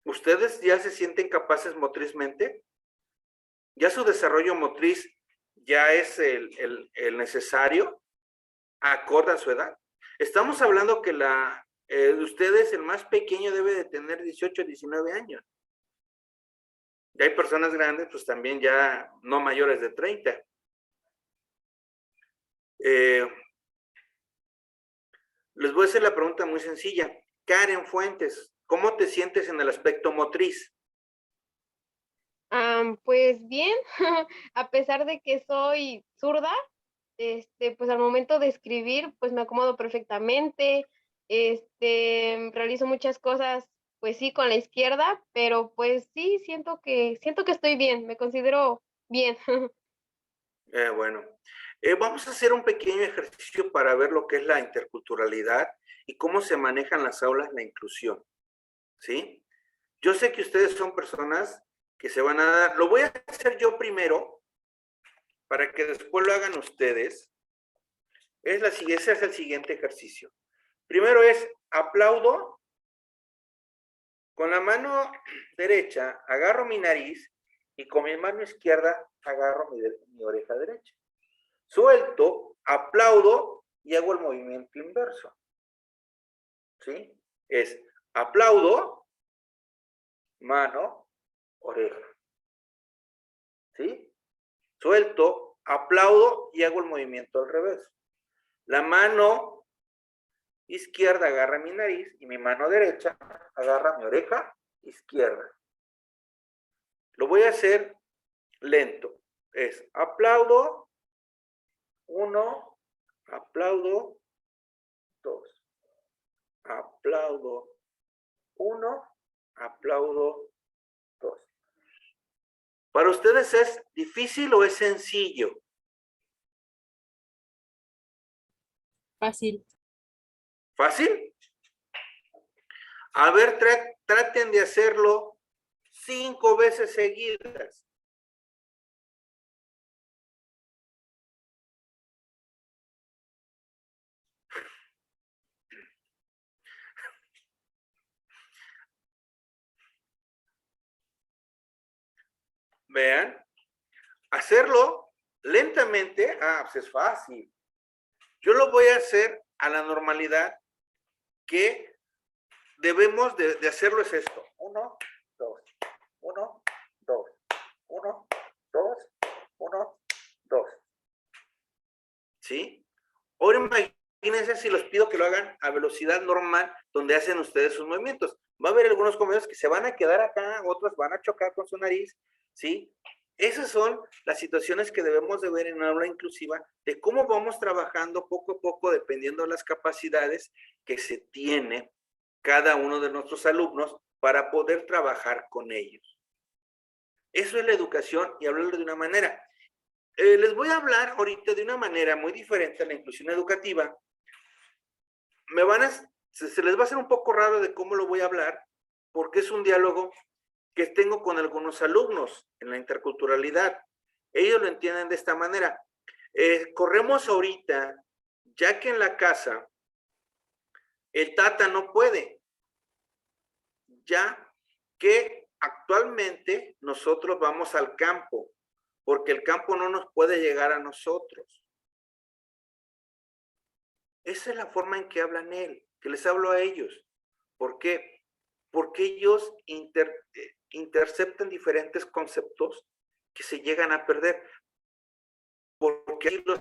¿Ustedes ya se sienten capaces motrizmente? ¿Ya su desarrollo motriz ya es el necesario acorde a su edad? Estamos hablando que de ustedes, el más pequeño debe de tener 18, 19 años. Y hay personas grandes, pues también ya no mayores de 30. Les voy a hacer la pregunta muy sencilla. Karen Fuentes, ¿cómo te sientes en el aspecto motriz? Pues bien, a pesar de que soy zurda, pues al momento de escribir, pues me acomodo perfectamente, realizo muchas cosas, pues sí, con la izquierda, pero pues sí, siento que estoy bien, me considero bien. Bueno, vamos a hacer un pequeño ejercicio para ver lo que es la interculturalidad y cómo se maneja en las aulas la inclusión, ¿sí? Yo sé que ustedes son personas que se van a dar, lo voy a hacer yo primero para que después lo hagan ustedes. Ese es el siguiente ejercicio. Primero es aplaudo, con la mano derecha agarro mi nariz y con mi mano izquierda agarro mi oreja derecha. Suelto, aplaudo y hago el movimiento inverso. ¿Sí? Es aplaudo, mano, oreja. ¿Sí? Suelto, aplaudo y hago el movimiento al revés. La mano izquierda agarra mi nariz y mi mano derecha agarra mi oreja izquierda. Lo voy a hacer lento. Es aplaudo, 1, aplaudo, 2. Aplaudo, 1, aplaudo, 2. ¿Para ustedes es difícil o es sencillo? Fácil. ¿Fácil? A ver, traten de hacerlo 5 veces seguidas. Vean, hacerlo lentamente, pues es fácil. Yo lo voy a hacer a la normalidad que debemos de hacerlo, es esto. 1, 2, 1, 2, 1, 2, 1, 2. ¿Sí? Ahora imagínense si los pido que lo hagan a velocidad normal, donde hacen ustedes sus movimientos. Va a haber algunos compañeros que se van a quedar acá, otros van a chocar con su nariz, ¿sí? Esas son las situaciones que debemos de ver en una aula inclusiva, de cómo vamos trabajando poco a poco, dependiendo de las capacidades que se tiene cada uno de nuestros alumnos para poder trabajar con ellos. Eso es la educación y hablarlo de una manera. Les voy a hablar ahorita de una manera muy diferente a la inclusión educativa. Se les va a hacer un poco raro de cómo lo voy a hablar, porque es un diálogo que tengo con algunos alumnos en la interculturalidad. Ellos lo entienden de esta manera. Corremos ahorita, ya que en la casa el tata no puede, ya que actualmente nosotros vamos al campo, porque el campo no nos puede llegar a nosotros. Esa es la forma en que hablan él, que les hablo a ellos. ¿Por qué? Porque ellos interceptan diferentes conceptos que se llegan a perder. Porque ahí los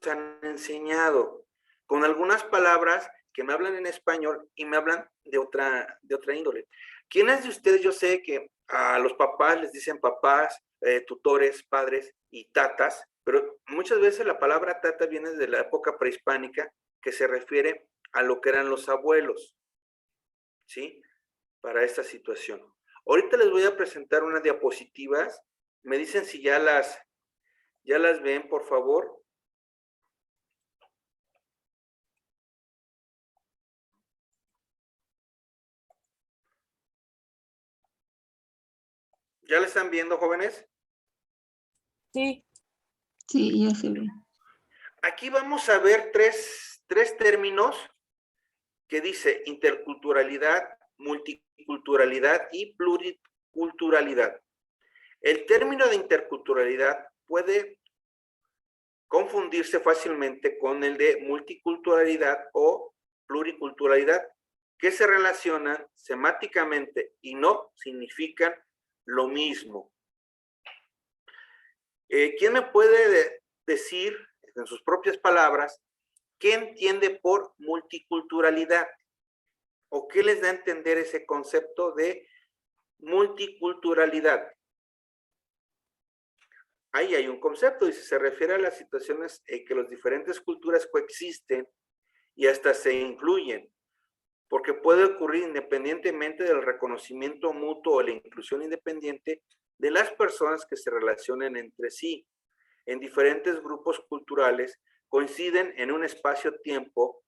han enseñado con algunas palabras que me hablan en español y me hablan de otra índole. ¿Quiénes de ustedes? Yo sé que a los papás les dicen papás, tutores, padres y tatas, pero muchas veces la palabra tata viene de la época prehispánica, que se refiere a lo que eran los abuelos, ¿sí? Para esta situación. Ahorita les voy a presentar unas diapositivas. Me dicen si ya las ven, por favor. ¿Ya la están viendo, jóvenes? Sí. Sí, ya se ve. Aquí vamos a ver tres términos que dice interculturalidad, multiculturalidad y pluriculturalidad. El término de interculturalidad puede confundirse fácilmente con el de multiculturalidad o pluriculturalidad, que se relacionan semánticamente y no significan lo mismo. ¿Quién me puede decir, en sus propias palabras, qué entiende por multiculturalidad? ¿O qué les da a entender ese concepto de multiculturalidad? Ahí hay un concepto, y se refiere a las situaciones en que las diferentes culturas coexisten y hasta se incluyen, porque puede ocurrir independientemente del reconocimiento mutuo o la inclusión independiente de las personas que se relacionen entre sí. En diferentes grupos culturales coinciden en un espacio-tiempo,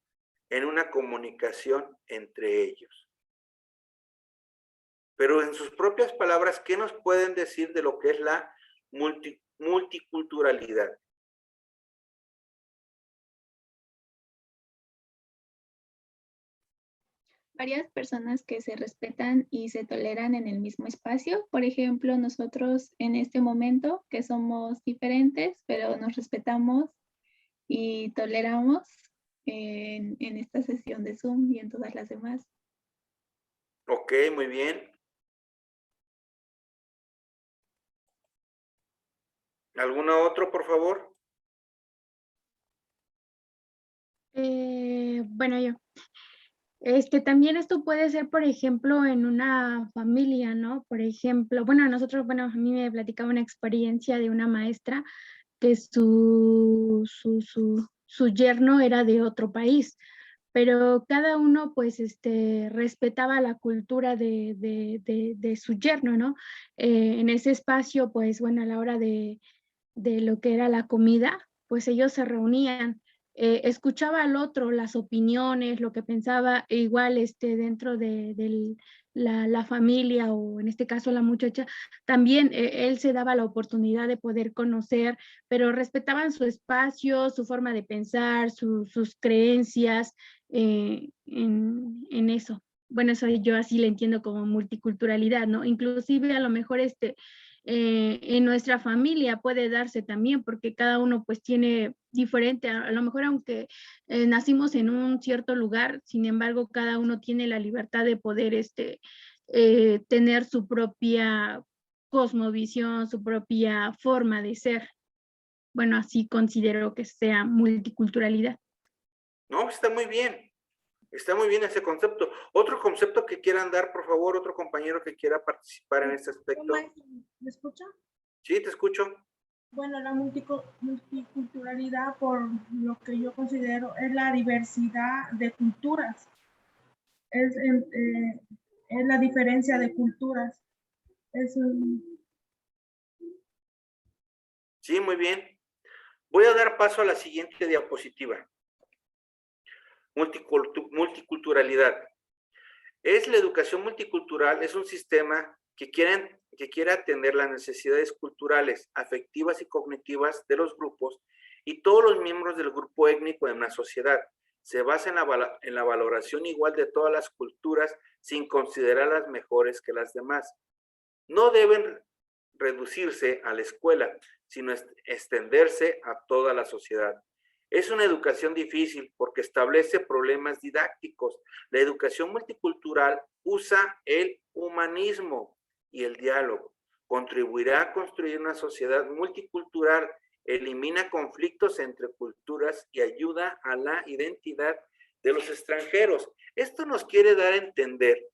en una comunicación entre ellos. Pero en sus propias palabras, ¿qué nos pueden decir de lo que es la multiculturalidad? Varias personas que se respetan y se toleran en el mismo espacio. Por ejemplo, nosotros en este momento que somos diferentes, pero nos respetamos y toleramos en esta sesión de Zoom y en todas las demás. Ok, muy bien. ¿Alguno otro, por favor? Bueno, yo. También esto puede ser, por ejemplo, en una familia, ¿no? Por ejemplo, bueno, a mí me platicaba una experiencia de una maestra que su yerno era de otro país, pero cada uno, pues, respetaba la cultura de su yerno, ¿no? En ese espacio, pues, bueno, a la hora de lo que era la comida, pues ellos se reunían. Escuchaba al otro las opiniones, lo que pensaba, e igual dentro de la familia o en este caso la muchacha, también él se daba la oportunidad de poder conocer, pero respetaban su espacio, su forma de pensar, sus creencias en eso. Bueno, eso yo así le entiendo como multiculturalidad, ¿no? Inclusive a lo mejor en nuestra familia puede darse también, porque cada uno pues tiene diferente, a lo mejor aunque nacimos en un cierto lugar, sin embargo cada uno tiene la libertad de poder tener su propia cosmovisión, su propia forma de ser. Bueno, así considero que sea multiculturalidad. No, está muy bien. Está muy bien ese concepto. Otro concepto que quieran dar, por favor, otro compañero que quiera participar en este aspecto. ¿Me escucha? Sí, te escucho. Bueno, la multiculturalidad, por lo que yo considero, es la diversidad de culturas. Es la diferencia de culturas. Sí, muy bien. Voy a dar paso a la siguiente diapositiva. Multiculturalidad. La educación multicultural es un sistema que quiere atender las necesidades culturales, afectivas y cognitivas de los grupos y todos los miembros del grupo étnico en una sociedad. Se basa en la valoración igual de todas las culturas sin considerar las mejores que las demás. No deben reducirse a la escuela, sino extenderse a toda la sociedad. Es una educación difícil porque establece problemas didácticos. La educación multicultural usa el humanismo y el diálogo. Contribuirá a construir una sociedad multicultural, elimina conflictos entre culturas y ayuda a la identidad de los extranjeros. Esto nos quiere dar a entender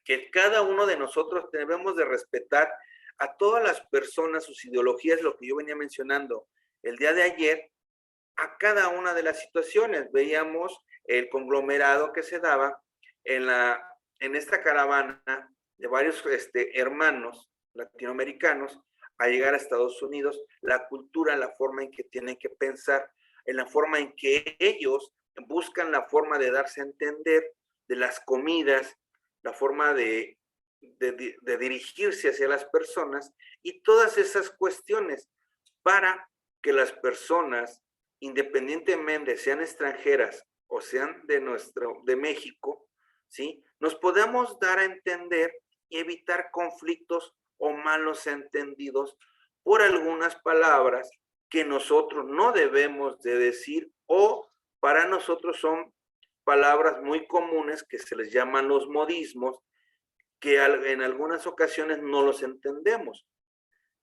que cada uno de nosotros debemos de respetar a todas las personas, sus ideologías, lo que yo venía mencionando el día de ayer, a cada una de las situaciones. Veíamos el conglomerado que se daba en esta caravana de varios hermanos latinoamericanos a llegar a Estados Unidos, la cultura, la forma en que tienen que pensar, en la forma en que ellos buscan la forma de darse a entender, de las comidas, la forma de dirigirse hacia las personas y todas esas cuestiones para que las personas, independientemente sean extranjeras o sean de México, ¿sí?, nos podamos dar a entender y evitar conflictos o malos entendidos por algunas palabras que nosotros no debemos de decir o para nosotros son palabras muy comunes que se les llaman los modismos, que en algunas ocasiones no los entendemos.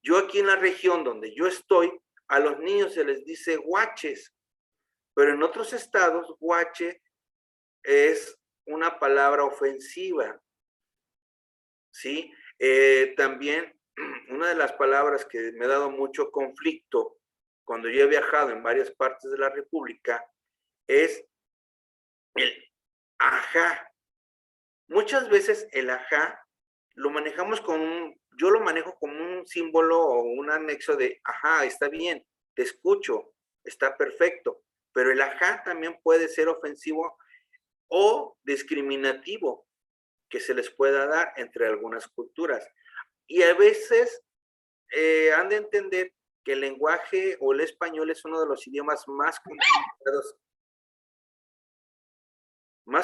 Yo aquí en la región donde yo estoy, a los niños se les dice guaches, pero en otros estados guache es una palabra ofensiva, ¿sí? También una de las palabras que me ha dado mucho conflicto cuando yo he viajado en varias partes de la República es el ajá. Muchas veces el ajá lo manejamos yo lo manejo como un símbolo o un anexo de ajá, está bien, te escucho, está perfecto, pero el ajá también puede ser ofensivo o discriminativo que se les pueda dar entre algunas culturas. Y a veces han de entender que el lenguaje o el español es uno de los idiomas más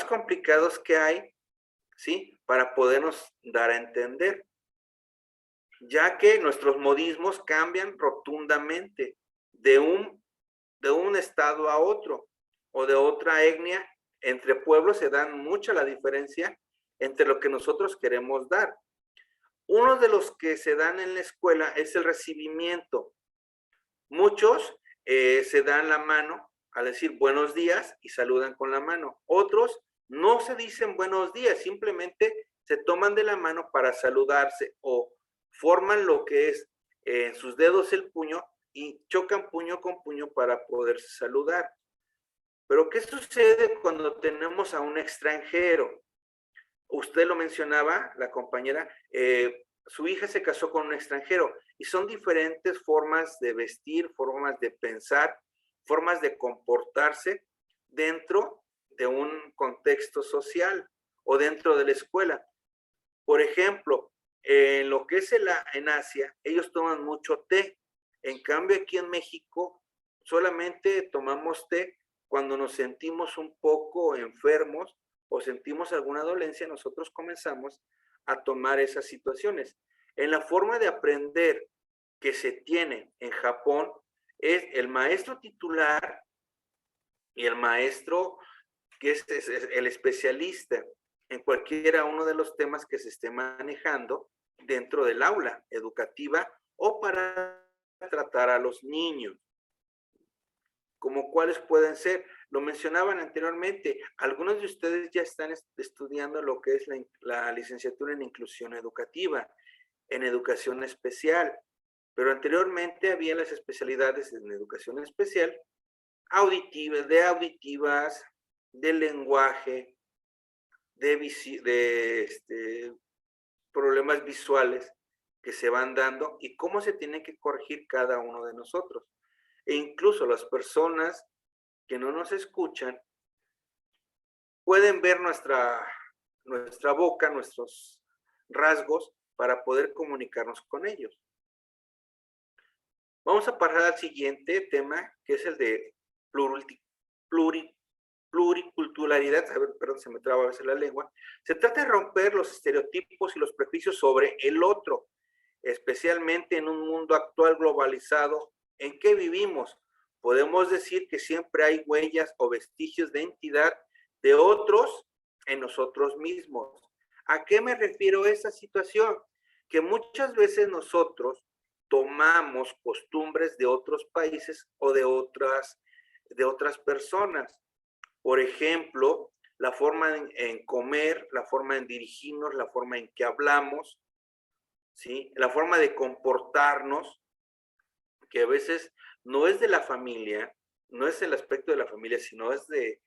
complicados que hay, ¿sí?, para podernos dar a entender, ya que nuestros modismos cambian rotundamente de un estado a otro o de otra etnia. Entre pueblos se dan mucha la diferencia entre lo que nosotros queremos dar. Uno de los que se dan en la escuela es el recibimiento. Muchos se dan la mano al decir buenos días y saludan con la mano. Otros no se dicen buenos días, simplemente se toman de la mano para saludarse o forman lo que es en sus dedos el puño y chocan puño con puño para poderse saludar. Pero ¿qué sucede cuando tenemos a un extranjero? Usted lo mencionaba, la compañera, su hija se casó con un extranjero y son diferentes formas de vestir, formas de pensar, formas de comportarse dentro de un contexto social o dentro de la escuela. Por ejemplo, en lo que es en Asia, ellos toman mucho té. En cambio, aquí en México, solamente tomamos té cuando nos sentimos un poco enfermos o sentimos alguna dolencia, nosotros comenzamos a tomar esas situaciones. En la forma de aprender que se tiene en Japón es el maestro titular y el maestro que es el especialista en cualquiera uno de los temas que se esté manejando dentro del aula educativa o para tratar a los niños. Como cuáles pueden ser, lo mencionaban anteriormente, algunos de ustedes ya están estudiando lo que es la licenciatura en inclusión educativa, en educación especial, pero anteriormente había las especialidades en educación especial, auditivas, de lenguaje, de problemas visuales que se van dando y cómo se tiene que corregir cada uno de nosotros. E incluso las personas que no nos escuchan pueden ver nuestra boca, nuestros rasgos para poder comunicarnos con ellos. Vamos a pasar al siguiente tema, que es el de pluriculturalidad. A ver, perdón, se me traba a veces la lengua. Se trata de romper los estereotipos y los prejuicios sobre el otro, especialmente en un mundo actual globalizado en que vivimos. Podemos decir que siempre hay huellas o vestigios de identidad de otros en nosotros mismos. ¿A qué me refiero a esa situación? Que muchas veces nosotros tomamos costumbres de otros países o de otras personas. Por ejemplo, la forma en comer, la forma en dirigirnos, la forma en que hablamos, ¿sí? La forma de comportarnos, que a veces no es de la familia, no es el aspecto de la familia, sino es de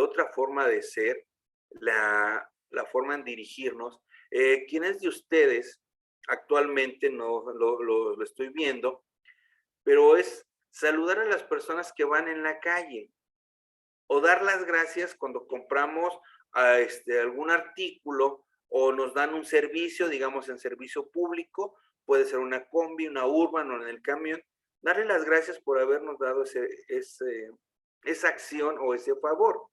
otra forma de ser, la forma en dirigirnos. ¿Quiénes de ustedes actualmente no lo estoy viendo? Pero es saludar a las personas que van en la calle o dar las gracias cuando compramos algún artículo o nos dan un servicio, digamos en servicio público, puede ser una combi, una urban o en el camión, darle las gracias por habernos dado esa acción o ese favor,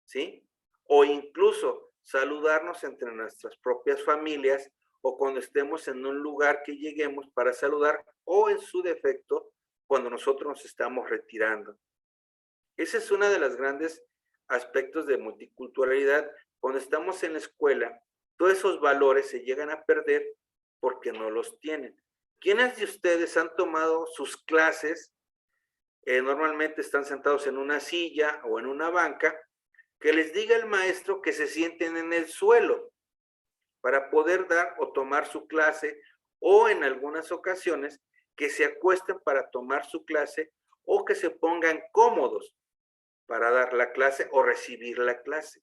¿sí? O incluso saludarnos entre nuestras propias familias o cuando estemos en un lugar que lleguemos para saludar o en su defecto cuando nosotros nos estamos retirando. Ese es uno de los grandes aspectos de multiculturalidad. Cuando estamos en la escuela, todos esos valores se llegan a perder porque no los tienen. ¿Quiénes de ustedes han tomado sus clases? Normalmente están sentados en una silla o en una banca, que les diga el maestro que se sienten en el suelo para poder dar o tomar su clase, o en algunas ocasiones que se acuesten para tomar su clase o que se pongan cómodos para dar la clase o recibir la clase.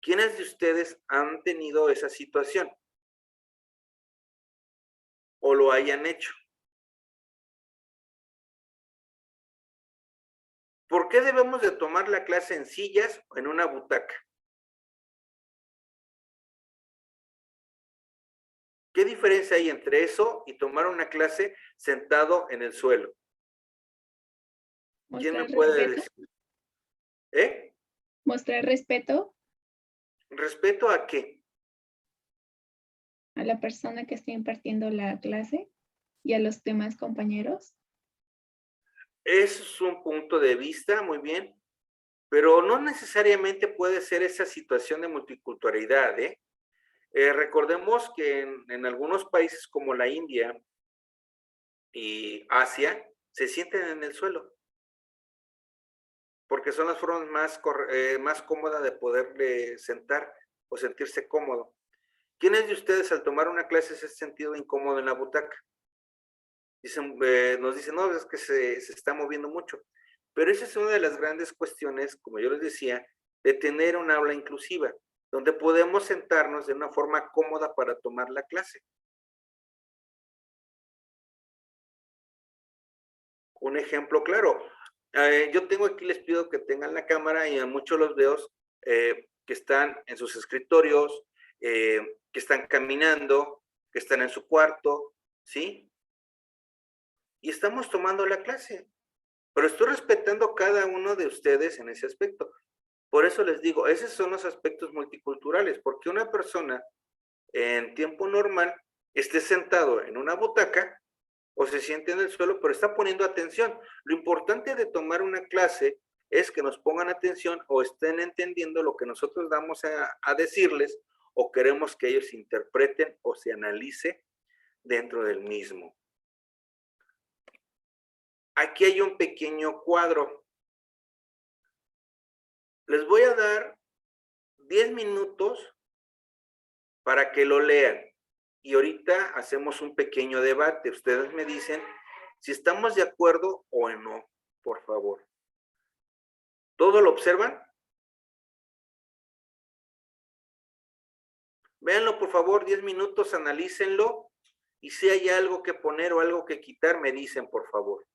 ¿Quiénes de ustedes han tenido esa situación? O lo hayan hecho. ¿Por qué debemos de tomar la clase en sillas o en una butaca? ¿Qué diferencia hay entre eso y tomar una clase sentado en el suelo? ¿Quién me puede decir? ¿Mostrar respeto? ¿Respeto a qué? A la persona que está impartiendo la clase y a los demás compañeros. Eso es un punto de vista, muy bien, pero no necesariamente puede ser esa situación de multiculturalidad, ¿eh? Recordemos que en algunos países como la India y Asia se sienten en el suelo porque son las formas más cómodas de poder sentar o sentirse cómodo. ¿Quiénes de ustedes al tomar una clase se han sentido incómodo en la butaca? Nos dicen, no, es que se está moviendo mucho. Pero esa es una de las grandes cuestiones, como yo les decía, de tener un aula inclusiva, donde podemos sentarnos de una forma cómoda para tomar la clase. Un ejemplo claro, yo tengo aquí, les pido que tengan la cámara y a muchos los veo que están en sus escritorios, que están caminando, que están en su cuarto, ¿sí? Y estamos tomando la clase, pero estoy respetando cada uno de ustedes en ese aspecto. Por eso les digo, esos son los aspectos multiculturales, porque una persona en tiempo normal esté sentado en una butaca o se siente en el suelo, pero está poniendo atención. Lo importante de tomar una clase es que nos pongan atención o estén entendiendo lo que nosotros damos a decirles o queremos que ellos interpreten o se analice dentro del mismo. Aquí hay un pequeño cuadro. Les voy a dar 10 minutos para que lo lean. Y ahorita hacemos un pequeño debate. Ustedes me dicen si estamos de acuerdo o no, por favor. ¿Todo lo observan? Véanlo, por favor, 10 minutos, analícenlo. Y si hay algo que poner o algo que quitar, me dicen, por favor.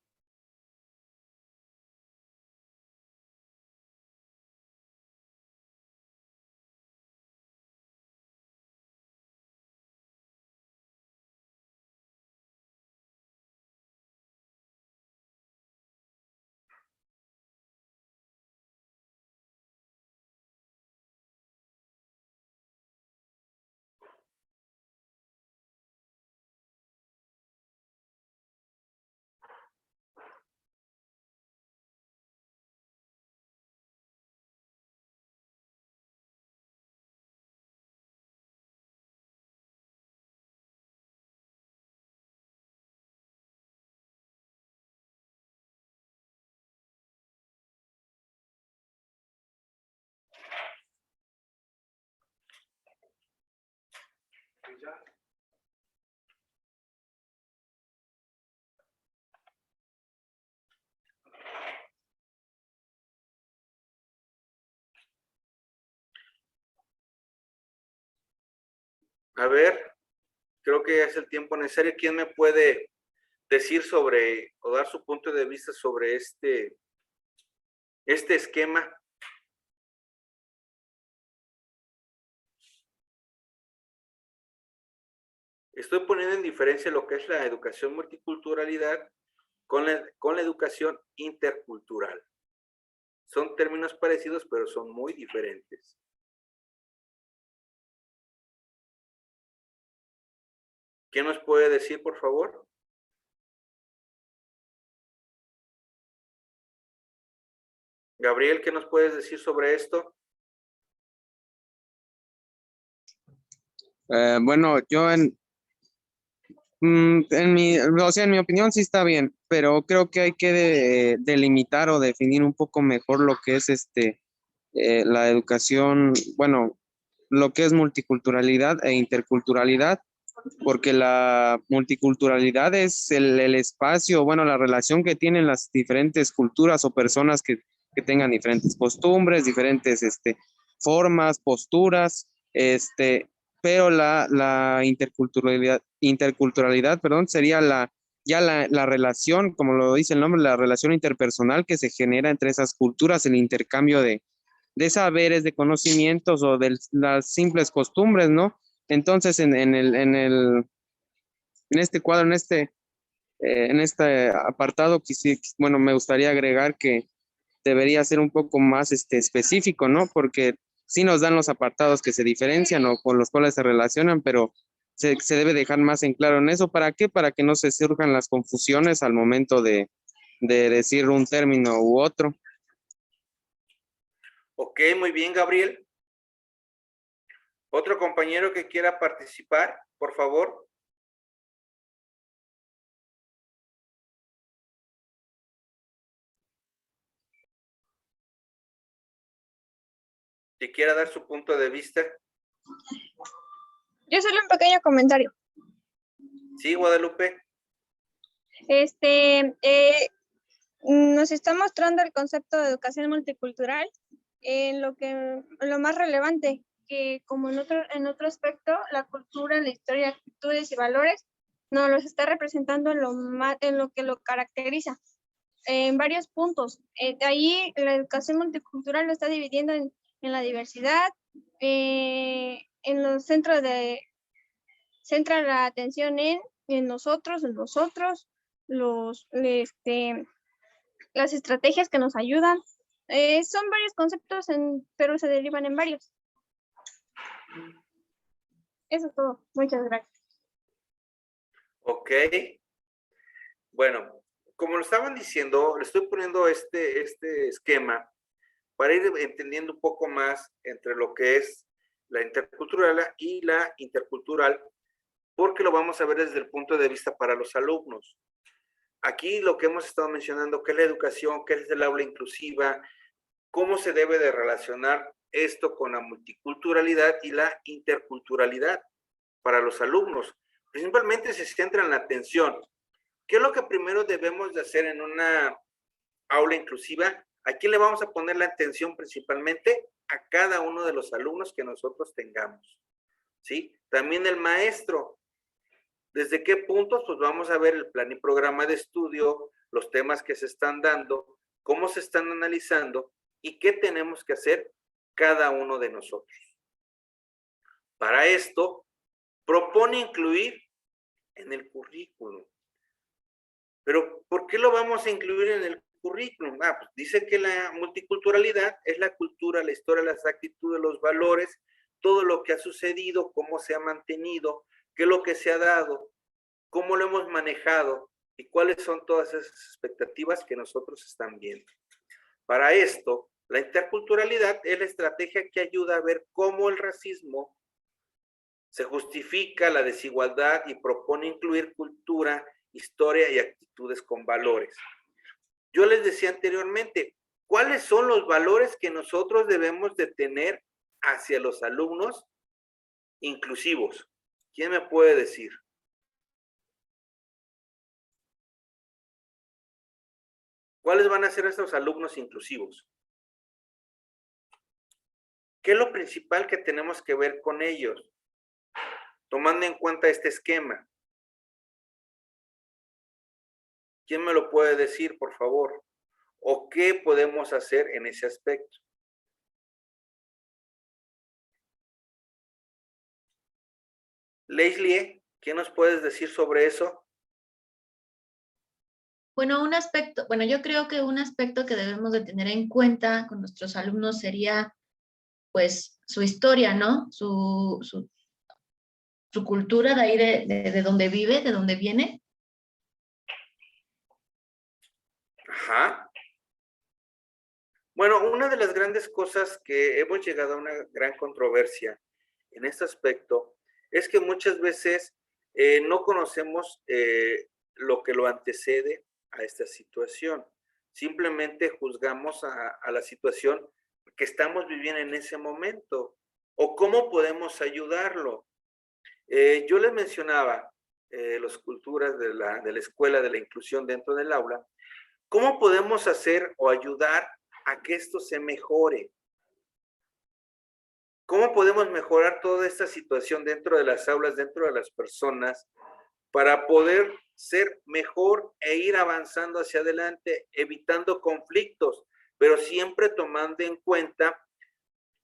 A ver, creo que ya es el tiempo necesario. ¿Quién me puede decir sobre o dar su punto de vista sobre este esquema? Estoy poniendo en diferencia lo que es la educación multiculturalidad con la educación intercultural. Son términos parecidos, pero son muy diferentes. ¿Quién nos puede decir, por favor? Gabriel, ¿qué nos puedes decir sobre esto? Bueno, yo en mi opinión sí está bien, pero creo que hay que delimitar o definir un poco mejor lo que es la educación, bueno, lo que es multiculturalidad e interculturalidad, porque la multiculturalidad es el espacio, bueno, la relación que tienen las diferentes culturas o personas que tengan diferentes costumbres, diferentes formas, posturas, pero la interculturalidad, perdón, sería la relación, como lo dice el nombre, la relación interpersonal que se genera entre esas culturas, el intercambio de saberes, de conocimientos o de las simples costumbres, ¿no? Entonces, en este cuadro, en este apartado, bueno, me gustaría agregar que debería ser un poco más específico, ¿no? Porque sí nos dan los apartados que se diferencian o con los cuales se relacionan, pero se debe dejar más en claro en eso. ¿Para qué? Para que no se surjan las confusiones al momento de decir un término u otro. Ok, muy bien, Gabriel. ¿Otro compañero que quiera participar, por favor? Si quiera dar su punto de vista. Yo solo un pequeño comentario. Sí, Guadalupe. Nos está mostrando el concepto de educación multicultural en lo más relevante, que como en otro aspecto, la cultura, la historia, actitudes y valores nos los está representando en lo que lo caracteriza, en varios puntos. Ahí la educación multicultural lo está dividiendo en la diversidad, en los centra la atención en nosotros, las estrategias que nos ayudan. Son varios conceptos, pero se derivan en varios. Eso es todo. Muchas gracias. Ok. Bueno, como lo estaban diciendo, le estoy poniendo este esquema para ir entendiendo un poco más entre lo que es la intercultural y la intercultural, porque lo vamos a ver desde el punto de vista para los alumnos. Aquí lo que hemos estado mencionando, qué es la educación, qué es el aula inclusiva, cómo se debe de relacionar esto con la multiculturalidad y la interculturalidad para los alumnos. Principalmente se centra en la atención. ¿Qué es lo que primero debemos de hacer en una aula inclusiva? Aquí le vamos a poner la atención principalmente a cada uno de los alumnos que nosotros tengamos, ¿sí? También el maestro. ¿Desde qué puntos? Pues vamos a ver el plan y programa de estudio, los temas que se están dando, cómo se están analizando y qué tenemos que hacer cada uno de nosotros. Para esto, propone incluir en el currículum. Pero, ¿por qué lo vamos a incluir en el currículum? Pues dice que la multiculturalidad es la cultura, la historia, las actitudes, los valores, todo lo que ha sucedido, cómo se ha mantenido, qué es lo que se ha dado, cómo lo hemos manejado y cuáles son todas esas expectativas que nosotros estamos viendo. Para esto, la interculturalidad es la estrategia que ayuda a ver cómo el racismo se justifica la desigualdad y propone incluir cultura, historia y actitudes con valores. Yo les decía anteriormente, ¿cuáles son los valores que nosotros debemos de tener hacia los alumnos inclusivos? ¿Quién me puede decir? ¿Cuáles van a ser estos alumnos inclusivos? ¿Qué es lo principal que tenemos que ver con ellos? Tomando en cuenta este esquema. ¿Quién me lo puede decir, por favor? ¿O qué podemos hacer en ese aspecto? Leslie, ¿qué nos puedes decir sobre eso? Bueno, yo creo que un aspecto que debemos de tener en cuenta con nuestros alumnos sería, pues, su historia, ¿no? Su cultura de ahí, de donde vive, de donde viene. Ajá. Bueno, una de las grandes cosas que hemos llegado a una gran controversia en este aspecto es que muchas veces no conocemos lo que lo antecede a esta situación. Simplemente juzgamos a la situación que estamos viviendo en ese momento o cómo podemos ayudarlo. Yo les mencionaba las culturas de la escuela, de la inclusión dentro del aula. ¿Cómo podemos hacer o ayudar a que esto se mejore? ¿Cómo podemos mejorar toda esta situación dentro de las aulas, dentro de las personas, para poder ser mejor e ir avanzando hacia adelante, evitando conflictos, pero siempre tomando en cuenta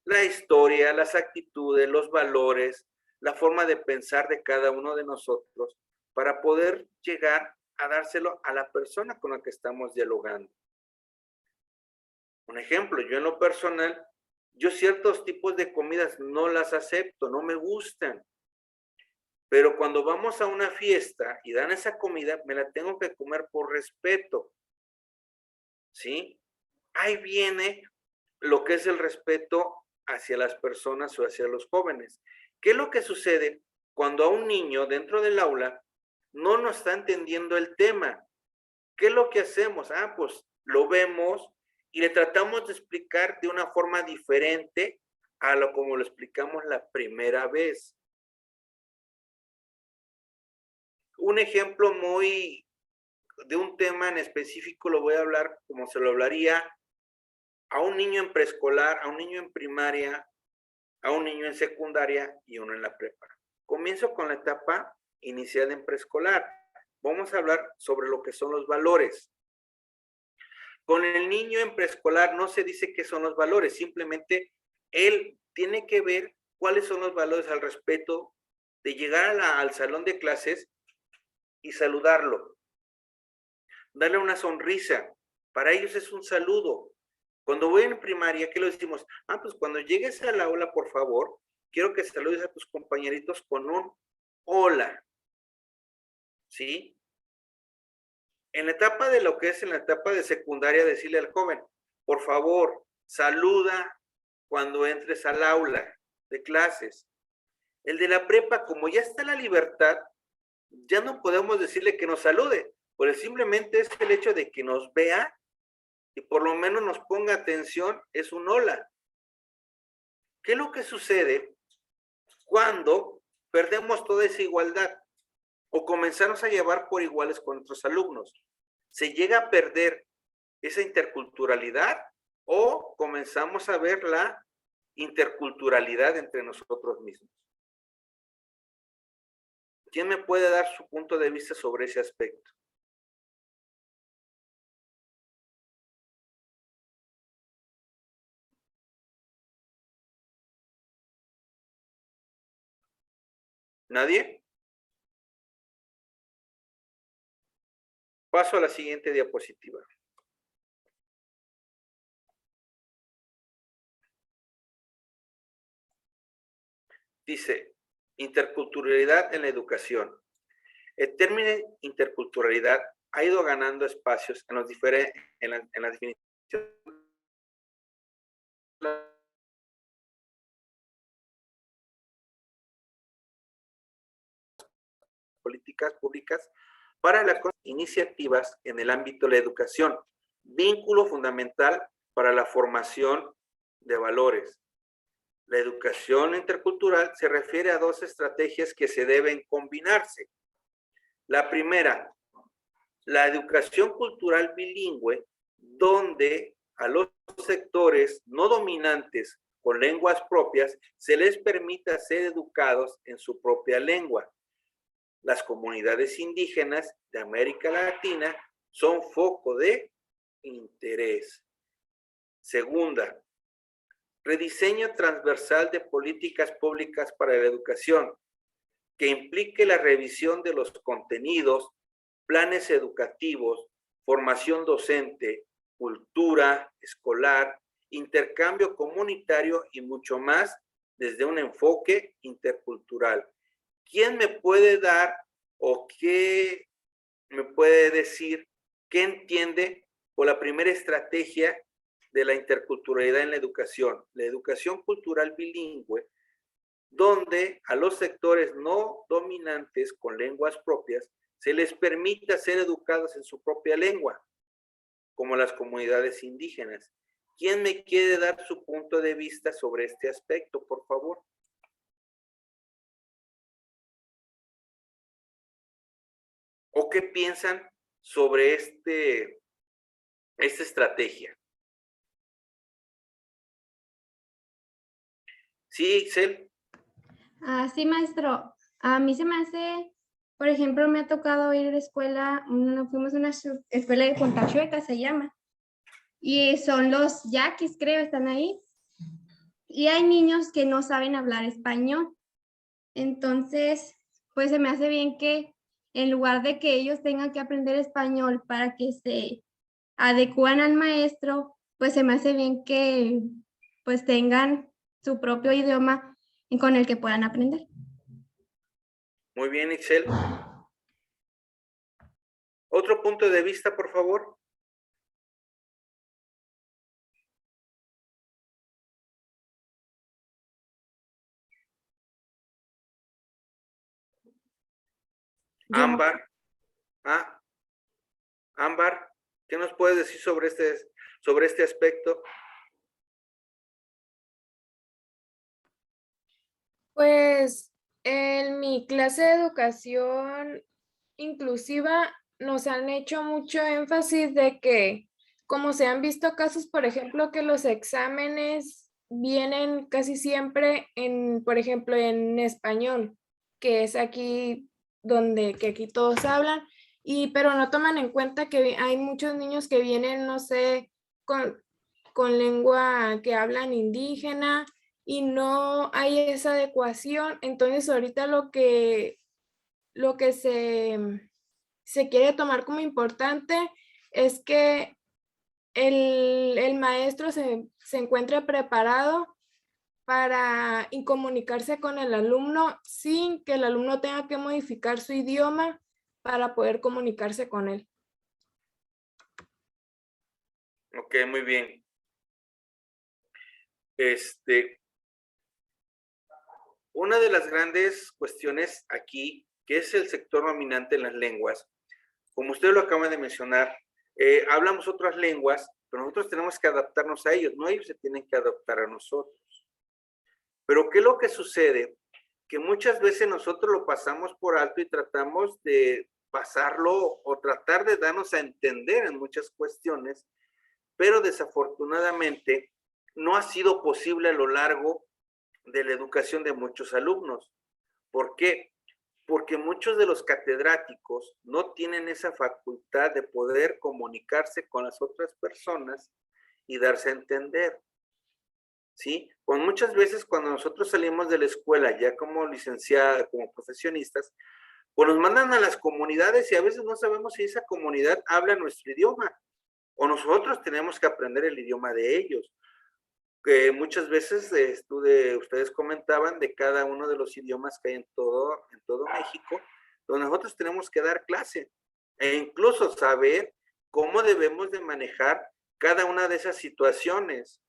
la historia, las actitudes, los valores, la forma de pensar de cada uno de nosotros, para poder llegar a dárselo a la persona con la que estamos dialogando? Un ejemplo, yo en lo personal, yo ciertos tipos de comidas no las acepto, no me gustan. Pero cuando vamos a una fiesta y dan esa comida, me la tengo que comer por respeto. ¿Sí? Ahí viene lo que es el respeto hacia las personas o hacia los jóvenes. ¿Qué es lo que sucede cuando a un niño dentro del aula no nos está entendiendo el tema? ¿Qué es lo que hacemos? Pues lo vemos y le tratamos de explicar de una forma diferente a lo como lo explicamos la primera vez. Un ejemplo muy de un tema en específico lo voy a hablar como se lo hablaría a un niño en preescolar, a un niño en primaria, a un niño en secundaria y uno en la prepa. Comienzo con la etapa inicial en preescolar. Vamos a hablar sobre lo que son los valores. Con el niño en preescolar no se dice qué son los valores, simplemente él tiene que ver cuáles son los valores al respeto, de llegar al salón de clases y saludarlo, darle una sonrisa. Para ellos es un saludo. Cuando voy en primaria, ¿qué le decimos? Pues cuando llegues al aula, por favor, quiero que saludes a tus compañeritos con un hola. ¿sí? En la etapa de lo que es en la etapa de secundaria, decirle al joven, por favor, saluda cuando entres al aula de clases. El de la prepa, como ya está la libertad, ya no podemos decirle que nos salude, pues simplemente es el hecho de que nos vea y por lo menos nos ponga atención, es un hola. ¿Qué es lo que sucede cuando perdemos toda esa igualdad o comenzamos a llevar por iguales con nuestros alumnos? ¿Se llega a perder esa interculturalidad o comenzamos a ver la interculturalidad entre nosotros mismos? ¿Quién me puede dar su punto de vista sobre ese aspecto? ¿Nadie? Paso a la siguiente diapositiva. Dice, interculturalidad en la educación. El término interculturalidad ha ido ganando espacios en la definición políticas públicas para las iniciativas en el ámbito de la educación, vínculo fundamental para la formación de valores. La educación intercultural se refiere a dos estrategias que se deben combinarse. La primera, la educación cultural bilingüe, donde a los sectores no dominantes con lenguas propias se les permita ser educados en su propia lengua. Las comunidades indígenas de América Latina son foco de interés. Segunda, rediseño transversal de políticas públicas para la educación, que implique la revisión de los contenidos, planes educativos, formación docente, cultura escolar, intercambio comunitario y mucho más desde un enfoque intercultural. ¿Quién me puede dar o qué me puede decir qué entiende por la primera estrategia de la interculturalidad en la educación? La educación cultural bilingüe, donde a los sectores no dominantes con lenguas propias se les permita ser educados en su propia lengua, como las comunidades indígenas. ¿Quién me quiere dar su punto de vista sobre este aspecto, por favor? ¿O qué piensan sobre esta estrategia? Sí, Ixel. Sí, maestro. A mí se me hace, por ejemplo, me ha tocado ir a la escuela, fuimos a una escuela de Punta Chueca, se llama, y son los yaquis, creo, están ahí, y hay niños que no saben hablar español. Entonces, pues se me hace bien que en lugar de que ellos tengan que aprender español para que se adecúen al maestro, pues se me hace bien que pues tengan su propio idioma con el que puedan aprender. Muy bien, Ixel. ¿Otro punto de vista, por favor? Ámbar. Ámbar, ¿qué nos puedes decir sobre este aspecto? Pues en mi clase de educación inclusiva nos han hecho mucho énfasis de que, como se han visto casos, por ejemplo, que los exámenes vienen casi siempre por ejemplo, en español, que es aquí que aquí todos hablan, pero no toman en cuenta que hay muchos niños que vienen, no sé, con lengua que hablan indígena y no hay esa adecuación. Entonces ahorita lo que se quiere tomar como importante es que el maestro se encuentre preparado para comunicarse con el alumno sin que el alumno tenga que modificar su idioma para poder comunicarse con él. Ok, muy bien. Una de las grandes cuestiones aquí, que es el sector dominante en las lenguas, como usted lo acaba de mencionar, hablamos otras lenguas, pero nosotros tenemos que adaptarnos a ellos, no ellos se tienen que adaptar a nosotros. Pero ¿qué es lo que sucede? Que muchas veces nosotros lo pasamos por alto y tratamos de pasarlo o tratar de darnos a entender en muchas cuestiones, pero desafortunadamente no ha sido posible a lo largo de la educación de muchos alumnos. ¿Por qué? Porque muchos de los catedráticos no tienen esa facultad de poder comunicarse con las otras personas y darse a entender. ¿Sí? Pues muchas veces cuando nosotros salimos de la escuela ya como licenciada, como profesionistas, pues nos mandan a las comunidades y a veces no sabemos si esa comunidad habla nuestro idioma o nosotros tenemos que aprender el idioma de ellos. Que muchas veces ustedes comentaban de cada uno de los idiomas que hay en todo México, donde nosotros tenemos que dar clase e incluso saber cómo debemos de manejar cada una de esas situaciones.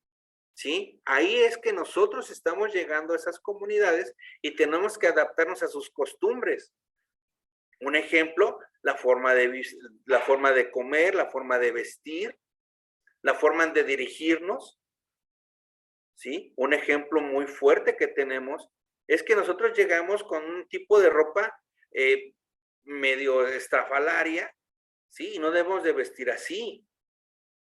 ¿Sí? Ahí es que nosotros estamos llegando a esas comunidades y tenemos que adaptarnos a sus costumbres. Un ejemplo, la forma de comer, la forma de vestir, la forma de dirigirnos. ¿Sí? Un ejemplo muy fuerte que tenemos es que nosotros llegamos con un tipo de ropa medio estrafalaria, ¿sí? Y no debemos de vestir así.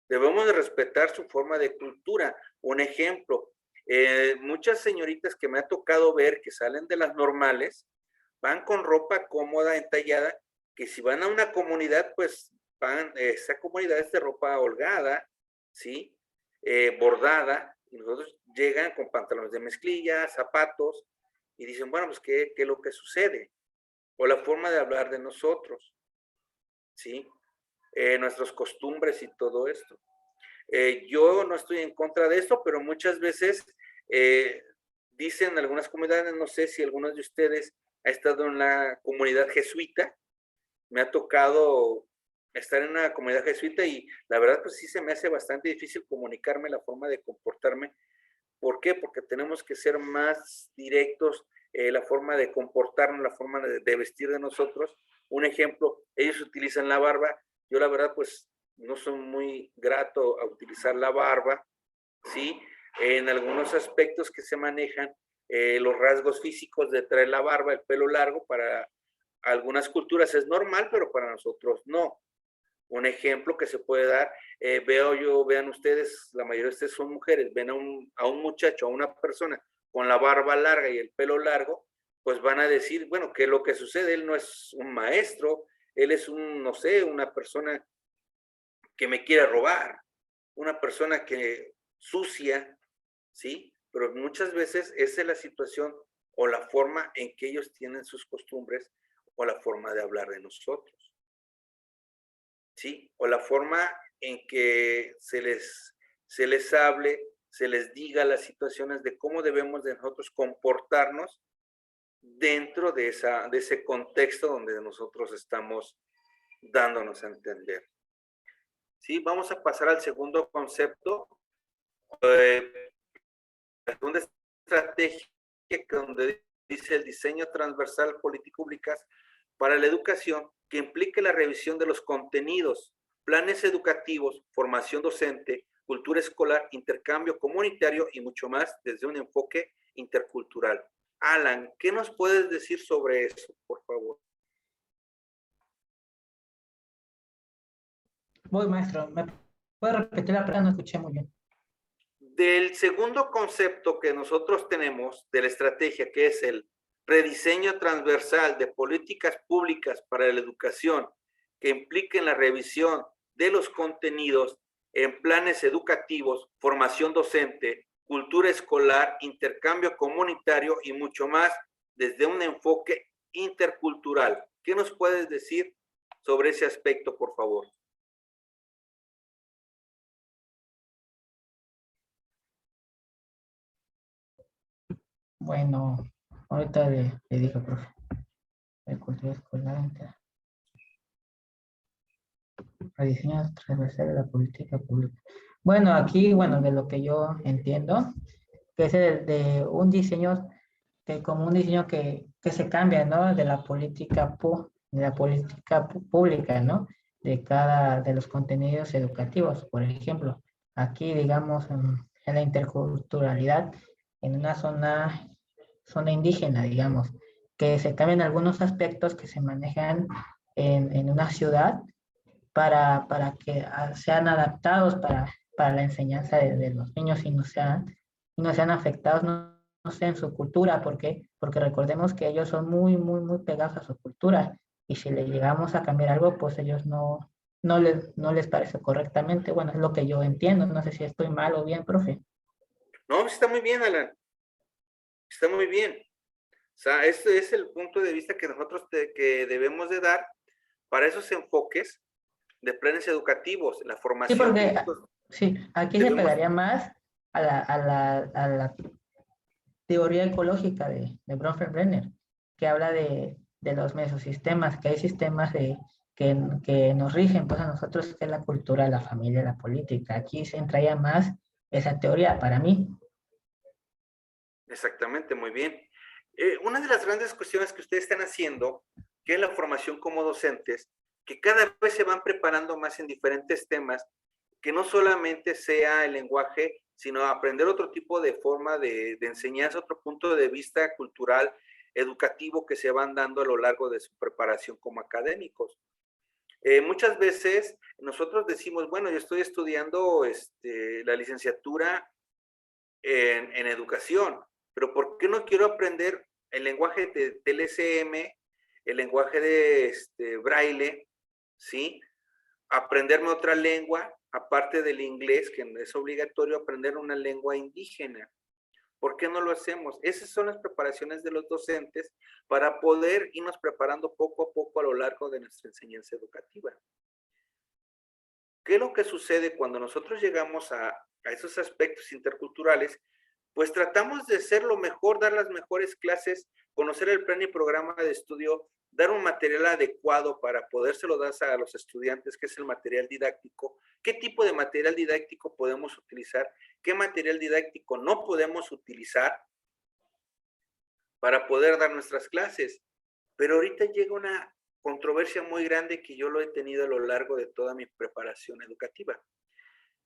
Debemos de respetar su forma de cultura. Un ejemplo, muchas señoritas que me ha tocado ver que salen de las normales, van con ropa cómoda, entallada, que si van a una comunidad, pues esa comunidad es de ropa holgada, ¿sí? Bordada, y nosotros llegan con pantalones de mezclilla, zapatos, y dicen, bueno, pues, ¿qué es lo que sucede? O la forma de hablar de nosotros, ¿sí? Nuestras costumbres y todo esto. Yo no estoy en contra de esto, pero muchas veces dicen algunas comunidades, no sé si algunos de ustedes ha estado en la comunidad jesuita, me ha tocado estar en una comunidad jesuita y la verdad pues sí se me hace bastante difícil comunicarme, la forma de comportarme. ¿Por qué? Porque tenemos que ser más directos, la forma de comportarnos, la forma de vestir de nosotros. Un ejemplo, ellos utilizan la barba, yo la verdad pues no soy muy grato a utilizar la barba, ¿sí? En algunos aspectos que se manejan, los rasgos físicos de traer la barba, el pelo largo, para algunas culturas es normal, pero para nosotros no. Un ejemplo que se puede dar, vean ustedes, la mayoría de ustedes son mujeres, ven a un muchacho, a una persona con la barba larga y el pelo largo, pues van a decir, bueno, ¿qué es lo que sucede? Él no es un maestro, él es no sé, una persona que me quiere robar, una persona que sucia, ¿sí? Pero muchas veces esa es la situación o la forma en que ellos tienen sus costumbres o la forma de hablar de nosotros, ¿sí? O la forma en que se les hable, se les diga las situaciones de cómo debemos de nosotros comportarnos dentro de ese contexto donde nosotros estamos dándonos a entender. ¿Sí? Vamos a pasar al segundo concepto. La segunda estrategia, donde dice el diseño transversal político públicas para la educación, que implique la revisión de los contenidos, planes educativos, formación docente, cultura escolar, intercambio comunitario y mucho más desde un enfoque intercultural. Alan, ¿qué nos puedes decir sobre eso, por favor? Voy, maestro. ¿Me puede repetir la pregunta? No escuché muy bien. Del segundo concepto que nosotros tenemos de la estrategia, que es el rediseño transversal de políticas públicas para la educación, que impliquen la revisión de los contenidos en planes educativos, formación docente, cultura escolar, intercambio comunitario y mucho más desde un enfoque intercultural. ¿Qué nos puedes decir sobre ese aspecto, por favor? Bueno, ahorita le digo, profe. De cultura escolar. Rediseño transversal de la política pública. Bueno, aquí, bueno, de lo que yo entiendo, que es el de un diseño, que como un diseño que se cambia, ¿no? De la política, pública, ¿no? De los contenidos educativos. Por ejemplo, aquí, digamos, en la interculturalidad, en una zona indígena, digamos, que se cambian algunos aspectos que se manejan en una ciudad para que sean adaptados para la enseñanza de los niños y no sean afectados, no sé, en su cultura. ¿Por qué? Porque recordemos que ellos son muy, muy, muy pegados a su cultura, y si le llegamos a cambiar algo, pues ellos no les parece correctamente. Bueno, es lo que yo entiendo, no sé si estoy mal o bien, profe. No, está muy bien, Alan. Está muy bien. O sea, este es el punto de vista que nosotros que debemos de dar para esos enfoques de planes educativos, la Sí, formación. porque nosotros sí, aquí se debemos- pegaría más a la teoría ecológica de Bronfenbrenner, que habla de los mesosistemas, que hay sistemas que nos rigen, pues a nosotros, que es la cultura, la familia, la política. Aquí se entraría más esa teoría para mí. Exactamente, muy bien. Una de las grandes cuestiones que ustedes están haciendo, que es la formación como docentes, que cada vez se van preparando más en diferentes temas, que no solamente sea el lenguaje, sino aprender otro tipo de forma de enseñanza, otro punto de vista cultural, educativo, que se van dando a lo largo de su preparación como académicos. Muchas veces nosotros decimos, bueno, yo estoy estudiando la licenciatura en educación, pero ¿por qué no quiero aprender el lenguaje de LCM, el lenguaje de braille, ¿sí? Aprenderme otra lengua, aparte del inglés, que es obligatorio aprender una lengua indígena. ¿Por qué no lo hacemos? Esas son las preparaciones de los docentes para poder irnos preparando poco a poco a lo largo de nuestra enseñanza educativa. ¿Qué es lo que sucede cuando nosotros llegamos a esos aspectos interculturales? Pues tratamos de ser lo mejor, dar las mejores clases, conocer el plan y programa de estudio, dar un material adecuado para podérselo dar a los estudiantes, que es el material didáctico. ¿Qué tipo de material didáctico podemos utilizar? ¿Qué material didáctico no podemos utilizar para poder dar nuestras clases? Pero ahorita llega una controversia muy grande que yo lo he tenido a lo largo de toda mi preparación educativa.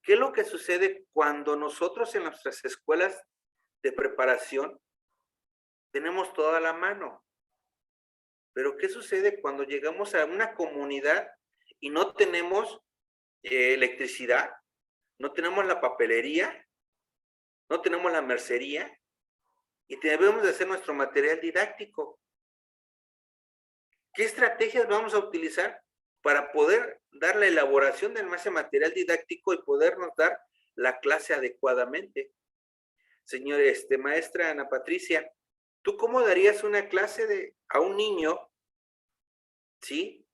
¿Qué es lo que sucede cuando nosotros en nuestras escuelas de preparación tenemos toda la mano? Pero ¿qué sucede cuando llegamos a una comunidad y no tenemos electricidad, no tenemos la papelería, no tenemos la mercería y debemos de hacer nuestro material didáctico? ¿Qué estrategias vamos a utilizar para poder dar la elaboración de ese material didáctico y podernos dar la clase adecuadamente? Señor, maestra Ana Patricia, ¿tú cómo darías una clase a un niño, sí,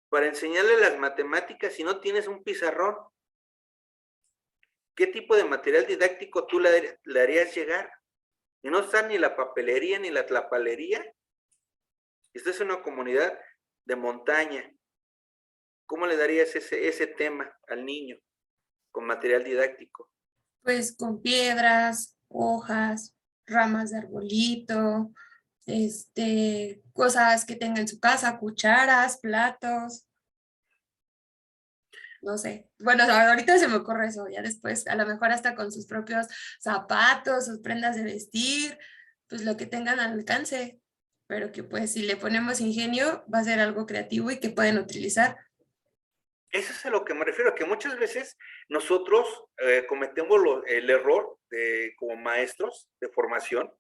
para enseñarle las matemáticas si no tienes un pizarrón? ¿Qué tipo de material didáctico tú le harías llegar? Y no está ni la papelería ni la tlapalería. Esta es una comunidad de montaña. ¿Cómo le darías ese tema al niño con material didáctico? Pues con piedras, hojas, ramas de arbolito, cosas que tenga en su casa, cucharas, platos. No sé. Bueno, ahorita se me ocurre eso, ya después, a lo mejor hasta con sus propios zapatos, sus prendas de vestir, pues lo que tengan al alcance, pero que pues si le ponemos ingenio va a ser algo creativo y que pueden utilizar. Eso es a lo que me refiero, que muchas veces nosotros cometemos el error como maestros de formación,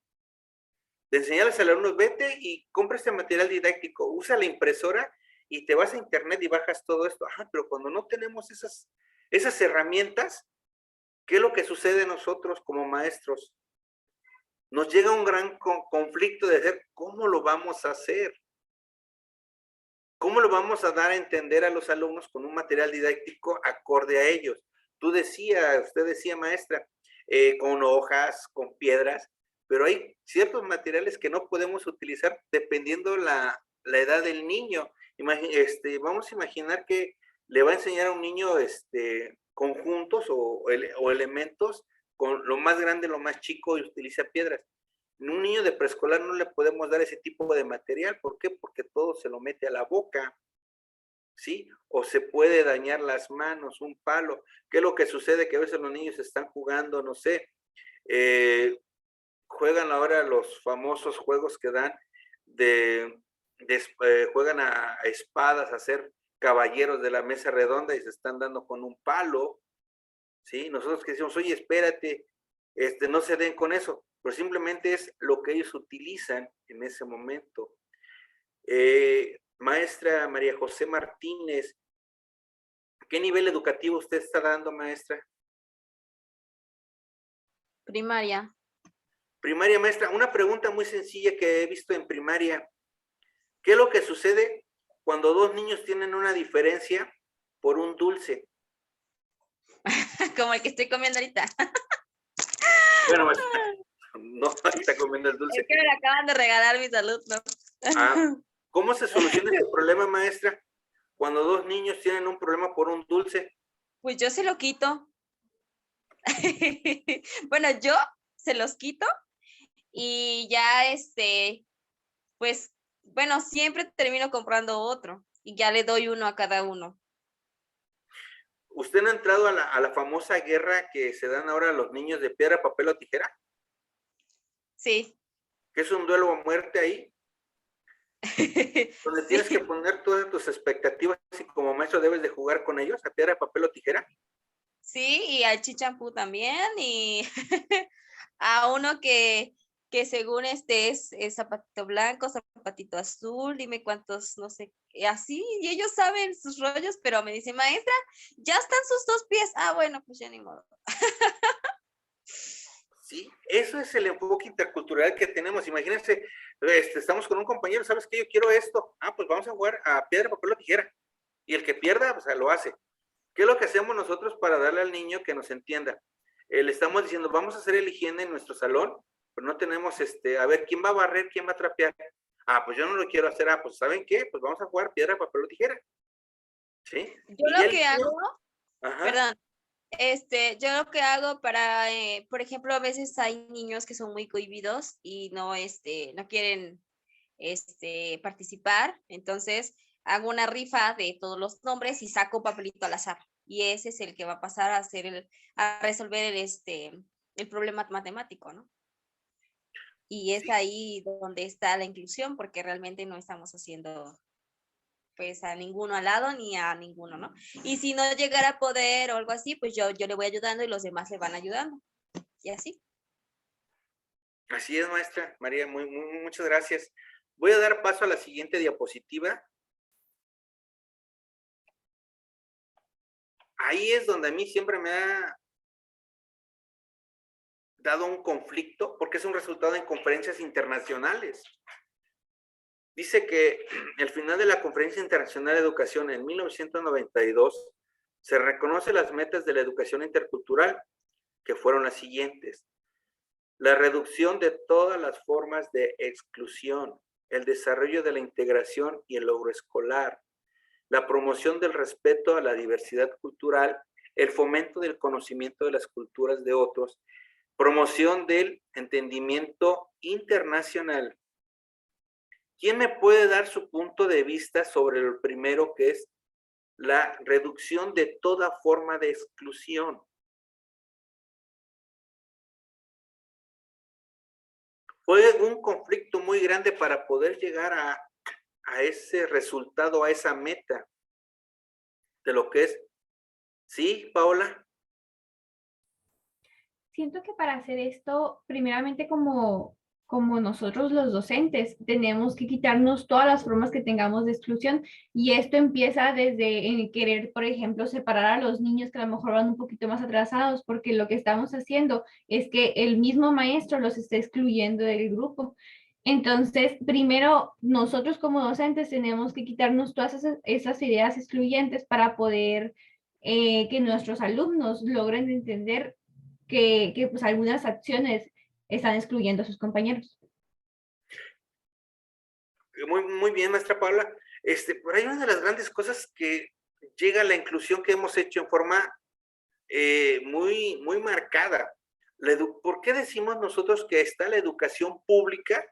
de enseñarles a los alumnos, vete y compra este material didáctico, usa la impresora y te vas a internet y bajas todo esto. Ajá, pero cuando no tenemos esas herramientas, ¿qué es lo que sucede nosotros como maestros? Nos llega un gran conflicto de hacer, ¿cómo lo vamos a hacer? ¿Cómo lo vamos a dar a entender a los alumnos con un material didáctico acorde a ellos? Usted decía, maestra, con hojas, con piedras, pero hay ciertos materiales que no podemos utilizar dependiendo la edad del niño. Vamos a imaginar que le va a enseñar a un niño conjuntos o elementos con lo más grande, lo más chico y utiliza piedras. En un niño de preescolar no le podemos dar ese tipo de material. ¿Por qué? Porque todo se lo mete a la boca, ¿sí? O se puede dañar las manos, un palo. ¿Qué es lo que sucede? Que a veces los niños están jugando, no sé, juegan ahora los famosos juegos que dan juegan a espadas, a ser caballeros de la mesa redonda y se están dando con un palo, ¿sí? Nosotros que decimos, oye, espérate, no se den con eso, pero simplemente es lo que ellos utilizan en ese momento. Maestra María José Martínez, ¿qué nivel educativo usted está dando, maestra? Primaria. Primaria, maestra. Una pregunta muy sencilla que he visto en primaria. ¿Qué es lo que sucede cuando dos niños tienen una diferencia por un dulce? Como el que estoy comiendo ahorita. Bueno, maestra, no está comiendo el dulce. Es que me lo acaban de regalar mis alumnos. ¿Cómo se soluciona este problema, maestra? Cuando dos niños tienen un problema por un dulce. Pues yo se lo quito. Bueno, yo se los quito y ya pues, bueno, siempre termino comprando otro y ya le doy uno a cada uno. ¿Usted no ha entrado a la famosa guerra que se dan ahora los niños de piedra, papel o tijera? Sí. ¿Que es un duelo a muerte ahí? Donde tienes que poner todas tus expectativas y como maestro debes de jugar con ellos a piedra, papel o tijera. Sí, y al chichampú también, y a uno que según es zapatito blanco, zapatito azul, dime cuántos, no sé, así, y ellos saben sus rollos, pero me dice, maestra, ya están sus 2 pies. Ah, bueno, pues ya ni modo. Sí, eso es el enfoque intercultural que tenemos. Imagínense, estamos con un compañero, ¿sabes qué? Yo quiero esto. Ah, pues vamos a jugar a piedra, papel o tijera. Y el que pierda, pues lo hace. ¿Qué es lo que hacemos nosotros para darle al niño que nos entienda? Le estamos diciendo, vamos a hacer el higiene en nuestro salón, pero no tenemos, a ver, ¿quién va a barrer, quién va a trapear? Ah, pues yo no lo quiero hacer. Ah, pues ¿saben qué? Pues vamos a jugar piedra, papel o tijera. ¿Sí? Yo lo que hago, perdón, yo lo que hago para, por ejemplo, a veces hay niños que son muy cohibidos y no quieren, participar, entonces hago una rifa de todos los nombres y saco un papelito al azar, y ese es el que va a pasar a resolver el problema matemático, ¿no? Y es ahí donde está la inclusión, porque realmente no estamos haciendo pues a ninguno al lado ni a ninguno, ¿no? Y si no llegara a poder o algo así, pues yo le voy ayudando y los demás le van ayudando. Y así. Así es, maestra María, muchas gracias. Voy a dar paso a la siguiente diapositiva. Ahí es donde a mí siempre me ha dado un conflicto, porque es un resultado en conferencias internacionales. Dice que al final de la Conferencia Internacional de Educación en 1992 se reconoce las metas de la educación intercultural, que fueron las siguientes: la reducción de todas las formas de exclusión, el desarrollo de la integración y el logro escolar, la promoción del respeto a la diversidad cultural, el fomento del conocimiento de las culturas de otros, promoción del entendimiento internacional. ¿Quién me puede dar su punto de vista sobre lo primero, que es la reducción de toda forma de exclusión? Fue un conflicto muy grande para poder llegar a ese resultado, a esa meta de lo que es. ¿Sí, Paola? Siento que para hacer esto, primeramente como nosotros los docentes, tenemos que quitarnos todas las formas que tengamos de exclusión, y esto empieza desde querer, por ejemplo, separar a los niños que a lo mejor van un poquito más atrasados, porque lo que estamos haciendo es que el mismo maestro los está excluyendo del grupo. Entonces, primero, nosotros como docentes tenemos que quitarnos todas esas ideas excluyentes para poder que nuestros alumnos logren entender que pues algunas acciones están excluyendo a sus compañeros. Muy bien, maestra Paula. Por ahí una de las grandes cosas que llega a la inclusión que hemos hecho en forma muy marcada. ¿Por qué decimos nosotros que está la educación pública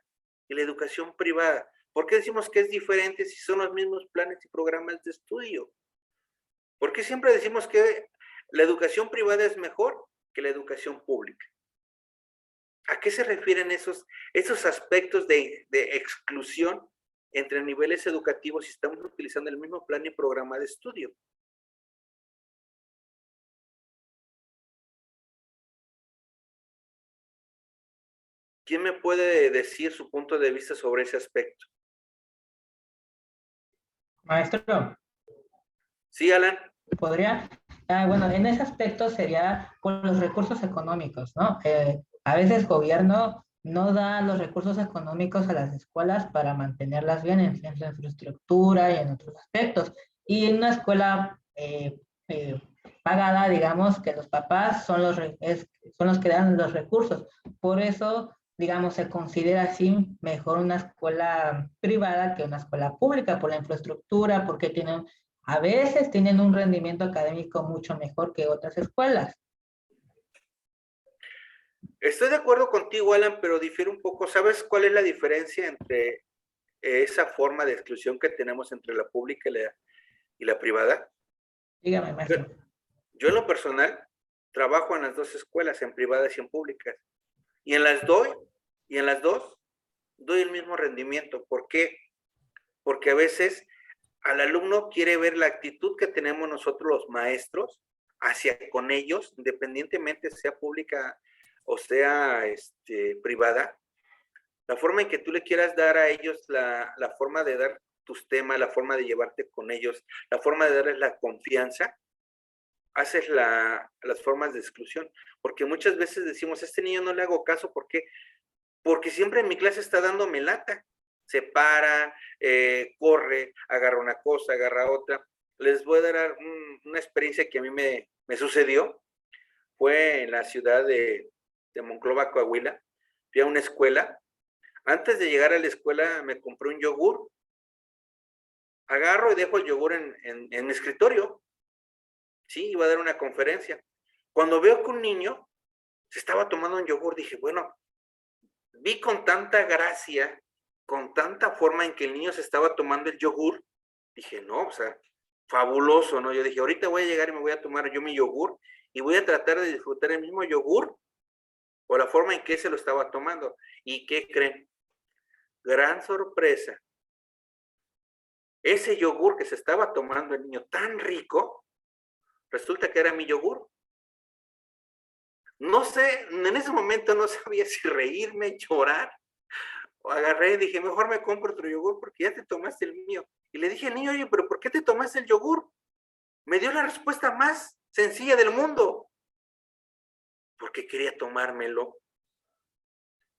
y la educación privada? ¿Por qué decimos que es diferente si son los mismos planes y programas de estudio? ¿Por qué siempre decimos que la educación privada es mejor que la educación pública? ¿A qué se refieren esos aspectos de exclusión entre niveles educativos si estamos utilizando el mismo plan y programa de estudio? ¿Quién me puede decir su punto de vista sobre ese aspecto? Maestro. Sí, Alan. ¿Podría? Bueno, en ese aspecto sería por los recursos económicos, ¿no? A veces el gobierno no da los recursos económicos a las escuelas para mantenerlas bien en su infraestructura y en otros aspectos. Y en una escuela pagada, digamos que los papás son los que dan los recursos. Por eso, digamos, se considera así mejor una escuela privada que una escuela pública por la infraestructura, porque a veces tienen un rendimiento académico mucho mejor que otras escuelas. Estoy de acuerdo contigo, Alan, pero difiere un poco. ¿Sabes cuál es la diferencia entre esa forma de exclusión que tenemos entre la pública y la privada? Dígame, maestro. Yo en lo personal trabajo en las dos escuelas, en privadas y en públicas. Y en las dos doy el mismo rendimiento. ¿Por qué? Porque a veces al alumno quiere ver la actitud que tenemos nosotros los maestros con ellos, independientemente sea pública o sea privada, la forma en que tú le quieras dar a ellos, la forma de dar tus temas, la forma de llevarte con ellos, la forma de darles la confianza, haces las formas de exclusión. Porque muchas veces decimos, a este niño no le hago caso, ¿por qué? Porque siempre en mi clase está dándome lata. Se para, corre, agarra una cosa, agarra otra. Les voy a dar una experiencia que a mí me sucedió. Fue en la ciudad de Monclova, Coahuila. Fui a una escuela. Antes de llegar a la escuela me compré un yogur. Agarro y dejo el yogur en mi escritorio. Sí, iba a dar una conferencia. Cuando veo que un niño se estaba tomando un yogur, dije, bueno, vi con tanta gracia, con tanta forma en que el niño se estaba tomando el yogur, dije, no, o sea, fabuloso, ¿no? Yo dije, ahorita voy a llegar y me voy a tomar yo mi yogur y voy a tratar de disfrutar el mismo yogur o la forma en que se lo estaba tomando. ¿Y qué creen? Gran sorpresa. Ese yogur que se estaba tomando el niño tan rico, resulta que era mi yogur. No sé, en ese momento no sabía si reírme, llorar. O agarré y dije, mejor me compro otro yogur porque ya te tomaste el mío. Y le dije al niño, oye, pero ¿por qué te tomaste el yogur? Me dio la respuesta más sencilla del mundo. Porque quería tomármelo.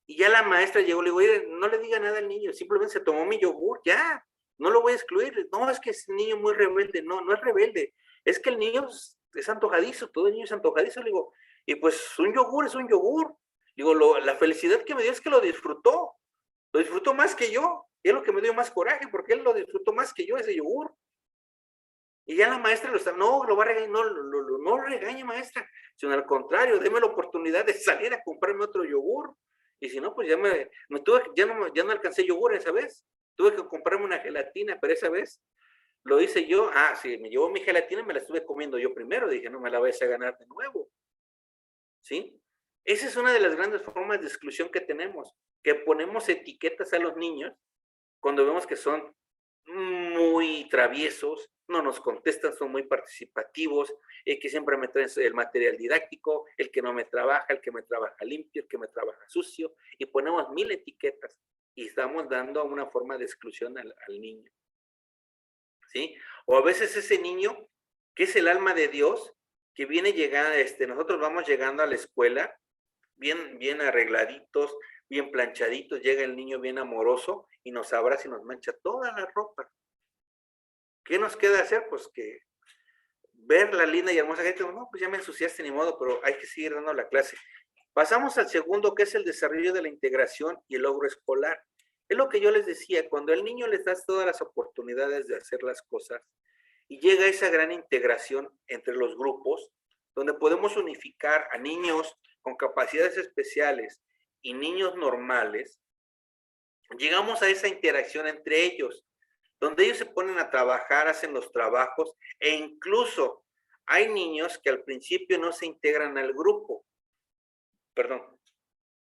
Y ya la maestra llegó, le digo, oye, no le diga nada al niño, simplemente se tomó mi yogur, ya, no lo voy a excluir. No, es que es un niño muy rebelde. No, no es rebelde. Es que el niño es antojadizo, todo el niño es antojadizo. Le digo, y pues un yogur es un yogur. Digo, la felicidad que me dio es que lo disfrutó más que yo. Y es lo que me dio más coraje, porque él lo disfrutó más que yo, ese yogur. Y ya la maestra no lo va a regañar, no lo regañe, maestra, sino al contrario, déme la oportunidad de salir a comprarme otro yogur. Y si no, pues ya no alcancé yogur esa vez. Tuve que comprarme una gelatina, pero esa vez lo hice yo. Sí, me llevó mi gelatina y me la estuve comiendo yo primero. Dije, no me la vais a ganar de nuevo. ¿Sí? Esa es una de las grandes formas de exclusión que tenemos, que ponemos etiquetas a los niños cuando vemos que son muy traviesos, no nos contestan, son muy participativos, el que siempre me traen el material didáctico, el que no me trabaja, el que me trabaja limpio, el que me trabaja sucio, y ponemos 1000 etiquetas y estamos dando una forma de exclusión al niño. ¿Sí? O a veces ese niño, que es el alma de Dios, que viene llegando, nosotros vamos llegando a la escuela, bien arregladitos, bien planchaditos, llega el niño bien amoroso y nos abraza y nos mancha toda la ropa. ¿Qué nos queda hacer? Pues que ver la linda y hermosa gente, no, pues ya me ensuciaste, ni modo, pero hay que seguir dando la clase. Pasamos al segundo, que es el desarrollo de la integración y el logro escolar. Es lo que yo les decía, cuando al niño les das todas las oportunidades de hacer las cosas y llega esa gran integración entre los grupos, donde podemos unificar a niños con capacidades especiales y niños normales, llegamos a esa interacción entre ellos, donde ellos se ponen a trabajar, hacen los trabajos, e incluso hay niños que al principio no se integran al grupo, perdón,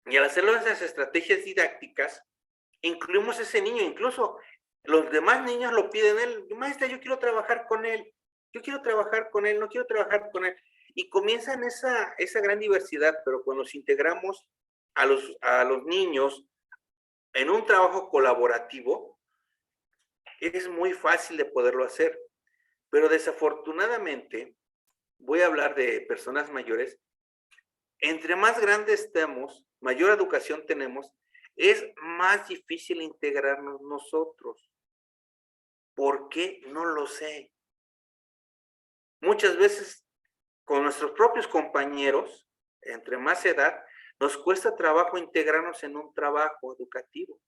y al hacerlo esas estrategias didácticas, incluimos a ese niño, incluso los demás niños lo piden él, maestra, yo quiero trabajar con él, yo quiero trabajar con él, no quiero trabajar con él, y comienzan esa gran diversidad, pero cuando nos integramos a los niños en un trabajo colaborativo, es muy fácil de poderlo hacer, pero desafortunadamente, voy a hablar de personas mayores, entre más grandes estemos, mayor educación tenemos, es más difícil integrarnos nosotros. ¿Por qué? No lo sé. Muchas veces con nuestros propios compañeros, entre más edad, nos cuesta trabajo integrarnos en un trabajo educativo.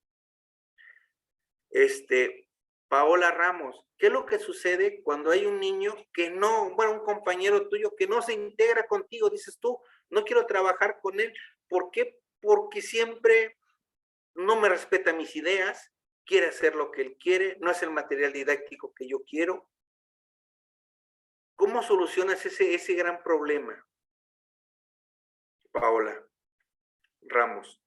Paola Ramos, ¿qué es lo que sucede cuando hay un niño que no, bueno, un compañero tuyo que no se integra contigo? Dices tú, no quiero trabajar con él. ¿Por qué? Porque siempre no me respeta mis ideas, quiere hacer lo que él quiere, no es el material didáctico que yo quiero. ¿Cómo solucionas ese gran problema, Paola Ramos?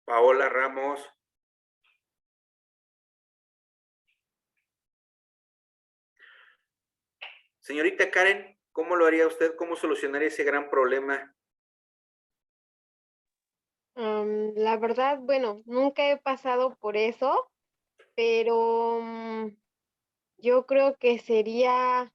Paola Ramos. Señorita Karen, ¿cómo lo haría usted? ¿Cómo solucionaría ese gran problema? La verdad, bueno, nunca he pasado por eso, pero yo creo que sería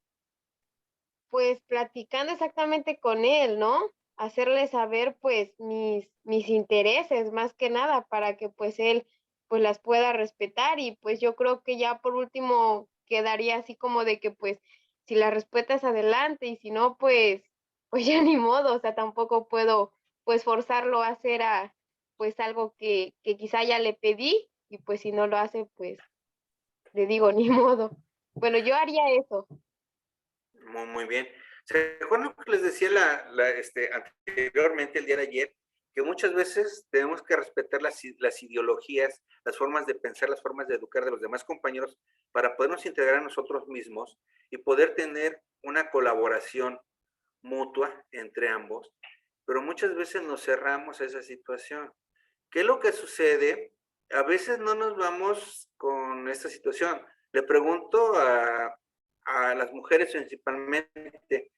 pues platicando exactamente con él, ¿no? Hacerle saber pues mis intereses más que nada para que pues él pues las pueda respetar y pues yo creo que ya por último quedaría así como de que pues si la respetas adelante y si no pues ya ni modo, o sea, tampoco puedo pues forzarlo a hacer pues algo que quizá ya le pedí y pues si no lo hace pues le digo ni modo. Bueno, yo haría eso. Muy bien. ¿Se acuerdan que les decía anteriormente, el día de ayer, que muchas veces tenemos que respetar las ideologías, las formas de pensar, las formas de educar de los demás compañeros para podernos integrar a nosotros mismos y poder tener una colaboración mutua entre ambos? Pero muchas veces nos cerramos a esa situación. ¿Qué es lo que sucede? A veces no nos vamos con esta situación. Le pregunto a las mujeres principalmente,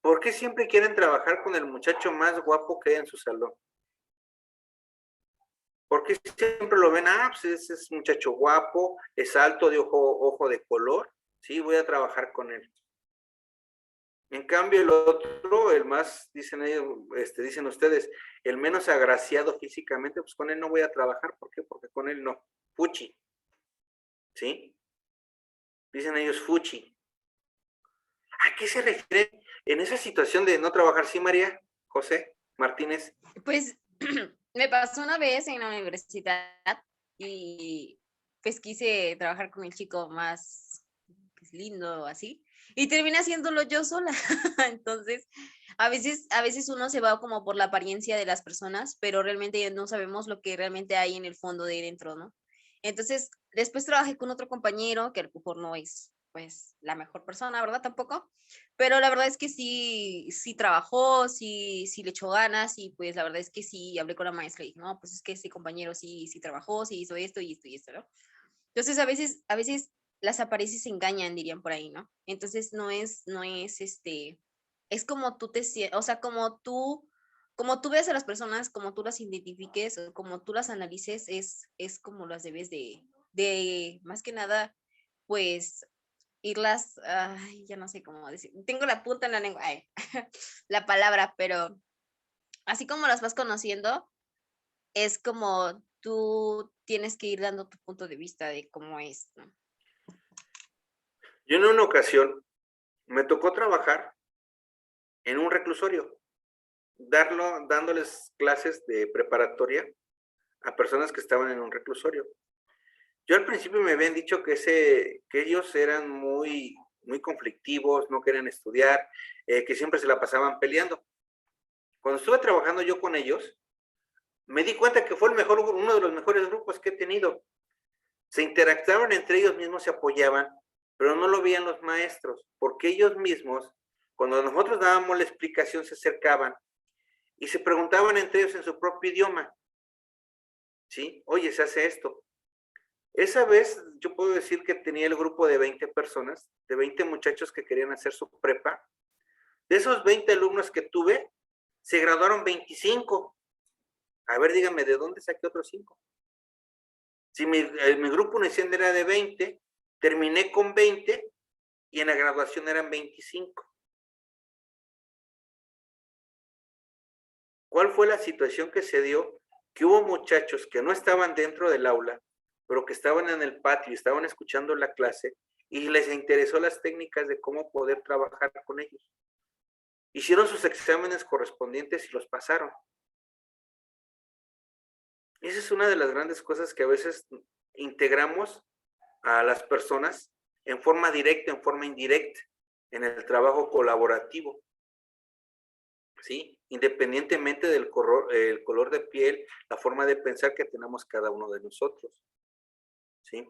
¿por qué siempre quieren trabajar con el muchacho más guapo que hay en su salón? ¿Por qué siempre lo ven? Pues ese es un muchacho guapo, es alto, de ojo de color, sí, voy a trabajar con él. En cambio, el otro, el más, dicen ellos, dicen ustedes, el menos agraciado físicamente, pues con él no voy a trabajar. ¿Por qué? Porque con él no. Fuchi. ¿Sí? Dicen ellos fuchi. ¿A qué se refiere en esa situación de no trabajar? ¿Sí, María José Martínez? Pues me pasó una vez en la universidad y pues quise trabajar con el chico más pues, lindo, así, y terminé haciéndolo yo sola. Entonces, a veces uno se va como por la apariencia de las personas, pero realmente no sabemos lo que realmente hay en el fondo de dentro, ¿no? Entonces, después trabajé con otro compañero que a lo mejor no es pues la mejor persona, ¿verdad? Tampoco, pero la verdad es que sí trabajó, sí le echó ganas y pues la verdad es que sí hablé con la maestra y dije, no, pues es que ese compañero sí trabajó, sí hizo esto y esto y esto, ¿no? Entonces a veces las apariencias engañan, dirían por ahí, ¿no? Entonces no es es como tú o sea, como tú ves a las personas, como tú las identifiques, o como tú las analices, es como las debes de más que nada, pues irlas, ay, ya no sé cómo decir, tengo la punta en la lengua, ay, la palabra, pero así como las vas conociendo, es como tú tienes que ir dando tu punto de vista de cómo es, ¿no? Yo en una ocasión me tocó trabajar en un reclusorio, dándoles clases de preparatoria a personas que estaban en un reclusorio. Yo al principio me habían dicho que ellos eran muy conflictivos, no querían estudiar, que siempre se la pasaban peleando. Cuando estuve trabajando yo con ellos, me di cuenta que fue uno de los mejores grupos que he tenido. Se interactuaban entre ellos mismos, se apoyaban, pero no lo veían los maestros, porque ellos mismos, cuando nosotros dábamos la explicación, se acercaban y se preguntaban entre ellos en su propio idioma. ¿Sí? Oye, se hace esto. Esa vez yo puedo decir que tenía el grupo de 20 personas, de 20 muchachos que querían hacer su prepa. De esos 20 alumnos que tuve, se graduaron 25. A ver, díganme, ¿de dónde saqué otros 5? Si mi grupo inicial era de 20, terminé con 20 y en la graduación eran 25. ¿Cuál fue la situación que se dio? Que hubo muchachos que no estaban dentro del aula, pero que estaban en el patio y estaban escuchando la clase y les interesó las técnicas de cómo poder trabajar con ellos. Hicieron sus exámenes correspondientes y los pasaron. Esa es una de las grandes cosas que a veces integramos a las personas en forma directa, en forma indirecta, en el trabajo colaborativo. ¿Sí? Independientemente del el color de piel, la forma de pensar que tenemos cada uno de nosotros. ¿Sí?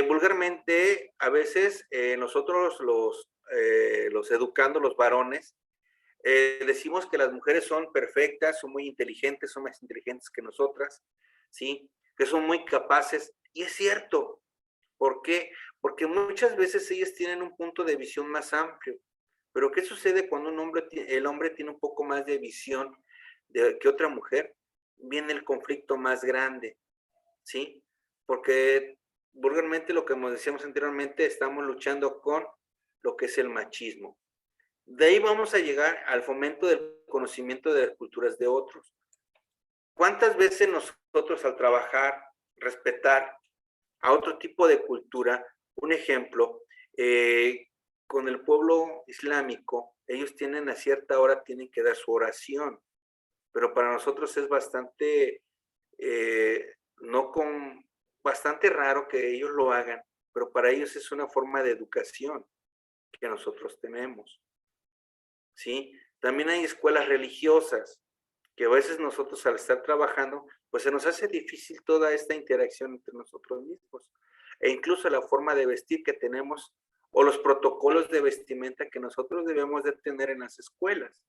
Vulgarmente, a veces nosotros los educando, los varones, decimos que las mujeres son perfectas, son muy inteligentes, son más inteligentes que nosotras, ¿sí? Que son muy capaces, y es cierto. ¿Por qué? Porque muchas veces ellas tienen un punto de visión más amplio. Pero ¿qué sucede cuando el hombre tiene un poco más de visión que otra mujer? Viene el conflicto más grande, ¿sí? Porque vulgarmente, lo que como decíamos anteriormente, estamos luchando con lo que es el machismo. De ahí vamos a llegar al fomento del conocimiento de las culturas de otros. ¿Cuántas veces nosotros al trabajar, respetar a otro tipo de cultura, un ejemplo, con el pueblo islámico, ellos tienen a cierta hora, tienen que dar su oración, pero para nosotros es bastante, bastante raro que ellos lo hagan, pero para ellos es una forma de educación que nosotros tenemos, ¿sí? También hay escuelas religiosas, que a veces nosotros al estar trabajando, pues se nos hace difícil toda esta interacción entre nosotros mismos, e incluso la forma de vestir que tenemos, o los protocolos de vestimenta que nosotros debemos de tener en las escuelas.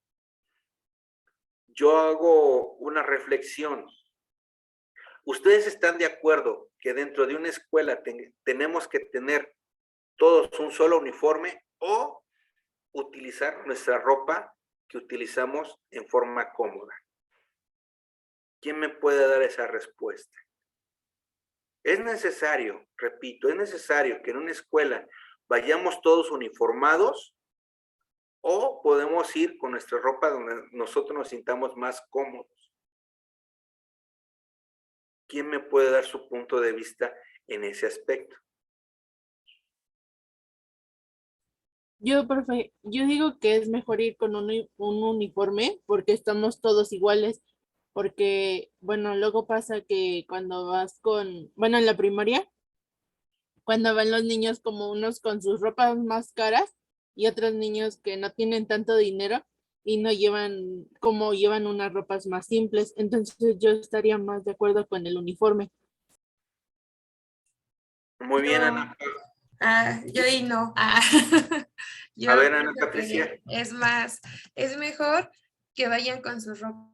Yo hago una reflexión. ¿Ustedes están de acuerdo que dentro de una escuela tenemos que tener todos un solo uniforme o utilizar nuestra ropa que utilizamos en forma cómoda? ¿Quién me puede dar esa respuesta? Es necesario, repito, es necesario que en una escuela vayamos todos uniformados o podemos ir con nuestra ropa donde nosotros nos sintamos más cómodos. ¿Quién me puede dar su punto de vista en ese aspecto? Yo digo que es mejor ir con un uniforme porque estamos todos iguales. Porque, bueno, luego pasa que cuando vas en la primaria, cuando van los niños como unos con sus ropas más caras y otros niños que no tienen tanto dinero y no llevan unas ropas más simples. Entonces yo estaría más de acuerdo con el uniforme. Muy bien, Ana. Yo ahí no. Yo a ver, Ana pienso Patricia. que es mejor que vayan con sus ropas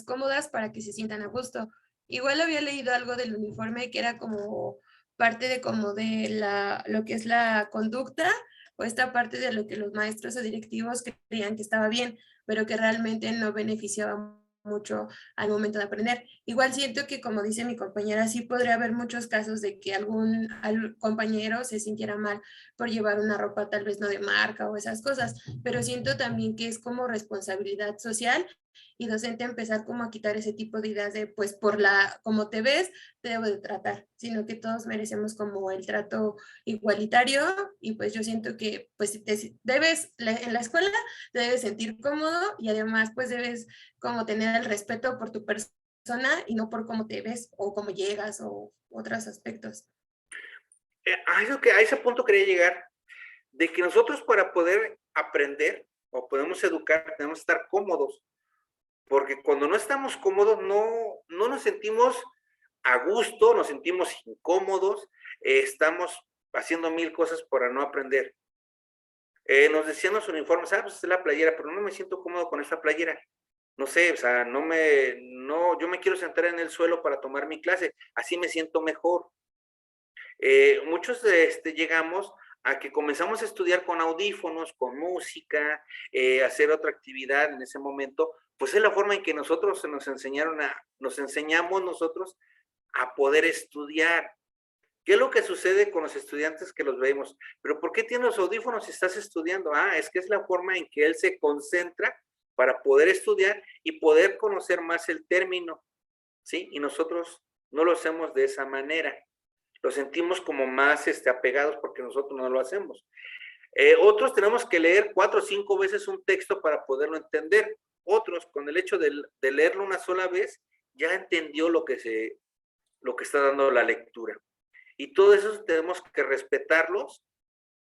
cómodas para que se sientan a gusto. Igual había leído algo del uniforme que era como parte de lo que es la conducta, o esta parte de lo que los maestros o directivos creían que estaba bien, pero que realmente no beneficiaba mucho al momento de aprender. Igual siento que, como dice mi compañera, sí podría haber muchos casos de que algún compañero se sintiera mal por llevar una ropa tal vez no de marca o esas cosas, pero siento también que es como responsabilidad social y docente empezar como a quitar ese tipo de ideas de pues por como te ves, te debo de tratar, sino que todos merecemos como el trato igualitario y pues yo siento que pues en la escuela te debes sentir cómodo y además pues debes como tener el respeto por tu persona y no por cómo te ves o cómo llegas o otros aspectos. A ese punto quería llegar, de que nosotros para poder aprender o podemos educar, tenemos que estar cómodos, porque cuando no estamos cómodos no nos sentimos a gusto, nos sentimos incómodos, estamos haciendo mil cosas para no aprender. Nos decían los uniformes, pues es la playera, pero no me siento cómodo con esta playera. No sé, o sea, yo me quiero sentar en el suelo para tomar mi clase, así me siento mejor. Muchos llegamos a que comenzamos a estudiar con audífonos, con música, hacer otra actividad en ese momento, pues es la forma en que nosotros nos enseñamos nosotros a poder estudiar. ¿Qué es lo que sucede con los estudiantes que los vemos? ¿Pero por qué tienes los audífonos si estás estudiando? Es que es la forma en que él se concentra para poder estudiar y poder conocer más el término, ¿sí? Y nosotros no lo hacemos de esa manera. Lo sentimos como más apegados porque nosotros no lo hacemos. Otros tenemos que leer 4 o 5 veces un texto para poderlo entender. Otros, con el hecho de leerlo una sola vez, ya entendió lo que está dando la lectura. Y todo eso tenemos que respetarlos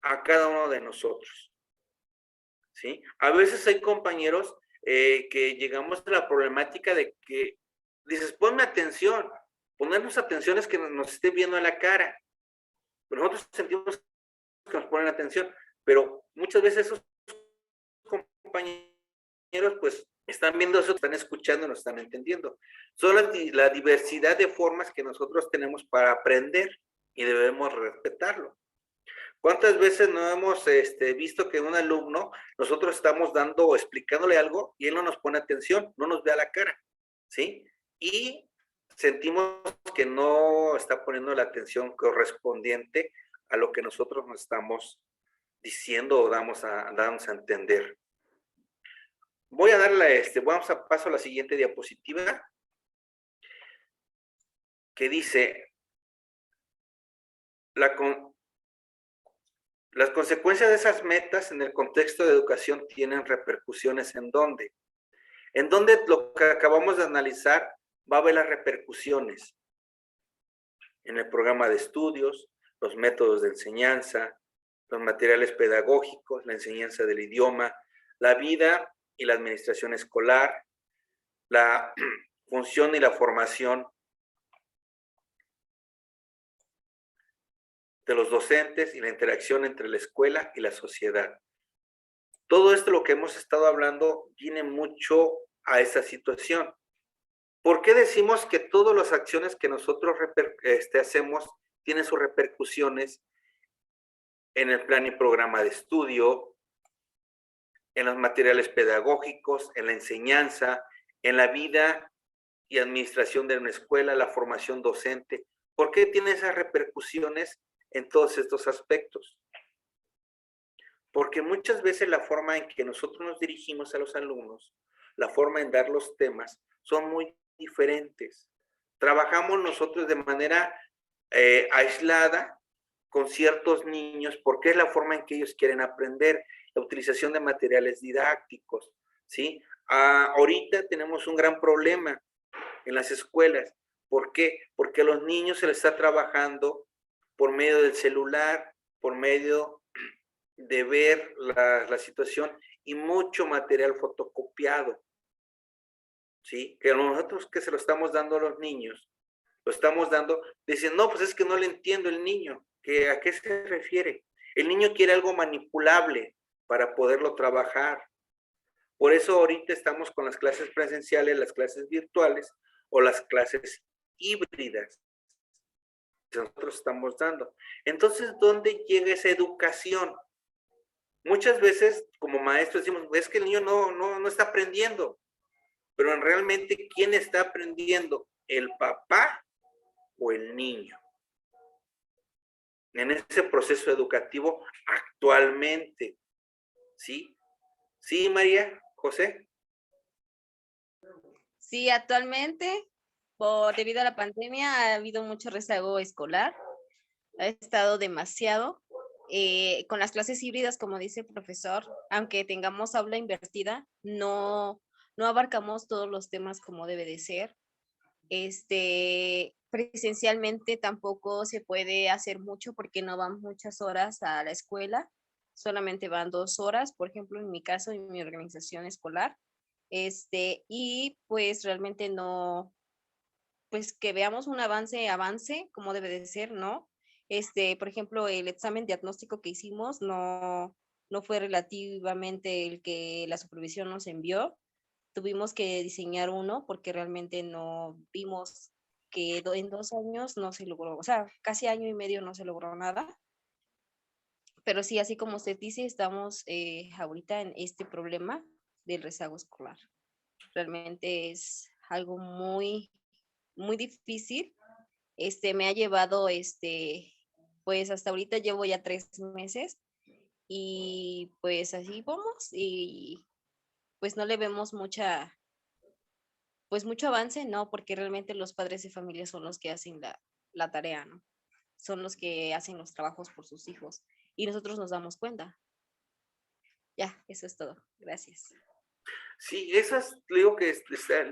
a cada uno de nosotros, ¿sí? A veces hay compañeros que llegamos a la problemática de que dices, ponme atención. Ponernos atención es que nos esté viendo a la cara. Pero nosotros sentimos que nos ponen atención, pero muchas veces esos compañeros pues están viendo eso, están escuchando, nos están entendiendo. Son la diversidad de formas que nosotros tenemos para aprender y debemos respetarlo. ¿Cuántas veces no hemos visto que un alumno, nosotros estamos dando o explicándole algo y él no nos pone atención, no nos ve a la cara, ¿sí? Y sentimos que no está poniendo la atención correspondiente a lo que nosotros nos estamos diciendo o damos a entender. Voy a darle vamos a paso a la siguiente diapositiva, que dice, las consecuencias de esas metas en el contexto de educación tienen repercusiones ¿en dónde? En donde lo que acabamos de analizar va a haber las repercusiones en el programa de estudios, los métodos de enseñanza, los materiales pedagógicos, la enseñanza del idioma, la vida y la administración escolar, la función y la formación de los docentes y la interacción entre la escuela y la sociedad. Todo esto, lo que hemos estado hablando, viene mucho a esa situación. ¿Por qué decimos que todas las acciones que nosotros hacemos tienen sus repercusiones en el plan y programa de estudio, en los materiales pedagógicos, en la enseñanza, en la vida y administración de una escuela, la formación docente? ¿Por qué tiene esas repercusiones en todos estos aspectos? Porque muchas veces la forma en que nosotros nos dirigimos a los alumnos, la forma en dar los temas, son muy diferentes. Trabajamos nosotros de manera aislada con ciertos niños porque es la forma en que ellos quieren aprender, la utilización de materiales didácticos, ¿sí? Ahorita tenemos un gran problema en las escuelas. ¿Por qué? Porque a los niños se les está trabajando por medio del celular, por medio de ver la situación y mucho material fotocopiado, ¿sí? Que nosotros que se lo estamos dando a los niños, lo estamos dando, dicen, no, pues es que no le entiendo el niño, ¿a qué se refiere? El niño quiere algo manipulable para poderlo trabajar. Por eso ahorita estamos con las clases presenciales, las clases virtuales o las clases híbridas que nosotros estamos dando. Entonces, ¿dónde llega esa educación? Muchas veces, como maestros, decimos, es que el niño no está aprendiendo. Pero realmente, ¿quién está aprendiendo? ¿El papá o el niño? En ese proceso educativo actualmente, ¿sí? ¿Sí, María José? Sí, actualmente, debido a la pandemia, ha habido mucho rezago escolar. Ha estado demasiado. Con las clases híbridas, como dice el profesor, aunque tengamos aula invertida, no abarcamos todos los temas como debe de ser. Presencialmente tampoco se puede hacer mucho porque no van muchas horas a la escuela, solamente van 2 horas, por ejemplo, en mi caso, en mi organización escolar. Y pues realmente no, pues que veamos un avance como debe de ser, ¿no? Por ejemplo, el examen diagnóstico que hicimos no fue relativamente el que la supervisión nos envió. Tuvimos que diseñar uno porque realmente no vimos que en 2 años no se logró, o sea, casi año y medio no se logró nada. Pero sí, así como usted dice, estamos ahorita en este problema del rezago escolar. Realmente es algo muy, muy difícil. Me ha llevado, pues hasta ahorita llevo ya 3 meses y pues así vamos y pues no le vemos mucho avance, ¿no? Porque realmente los padres de familia son los que hacen la tarea, ¿no? Son los que hacen los trabajos por sus hijos y nosotros nos damos cuenta. Ya, eso es todo. Gracias. Sí, esas, digo que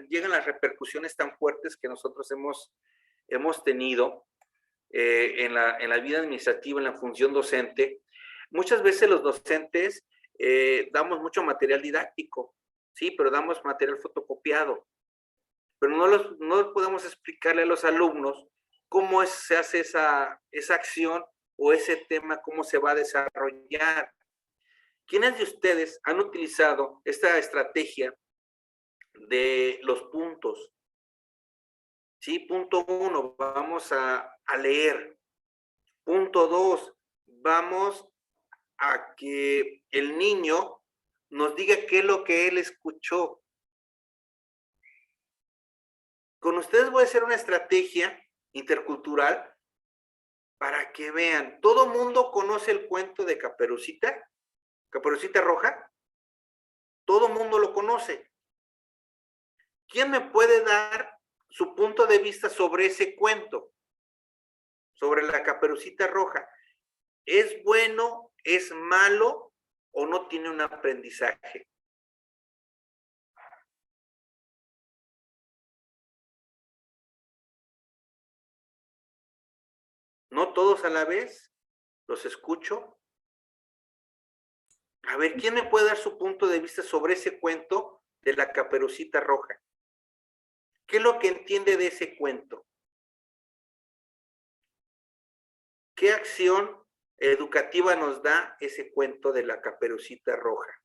llegan las repercusiones tan fuertes que nosotros hemos tenido en la vida administrativa, en la función docente. Muchas veces los docentes damos mucho material didáctico, sí, pero damos material fotocopiado, pero no podemos explicarle a los alumnos cómo se hace esa acción o ese tema, cómo se va a desarrollar. ¿Quiénes de ustedes han utilizado esta estrategia de los puntos? Sí, punto 1, vamos a leer. Punto 2, vamos a que el niño nos diga qué es lo que él escuchó. Con ustedes voy a hacer una estrategia intercultural para que vean. ¿Todo mundo conoce el cuento de Caperucita? ¿Caperucita Roja? Todo mundo lo conoce. ¿Quién me puede dar su punto de vista sobre ese cuento? Sobre la Caperucita Roja. ¿Es bueno, es malo o no tiene un aprendizaje? No todos a la vez, los escucho. A ver, ¿quién me puede dar su punto de vista sobre ese cuento de la Caperucita Roja? ¿Qué es lo que entiende de ese cuento? ¿Qué acción educativa nos da ese cuento de la Caperucita Roja?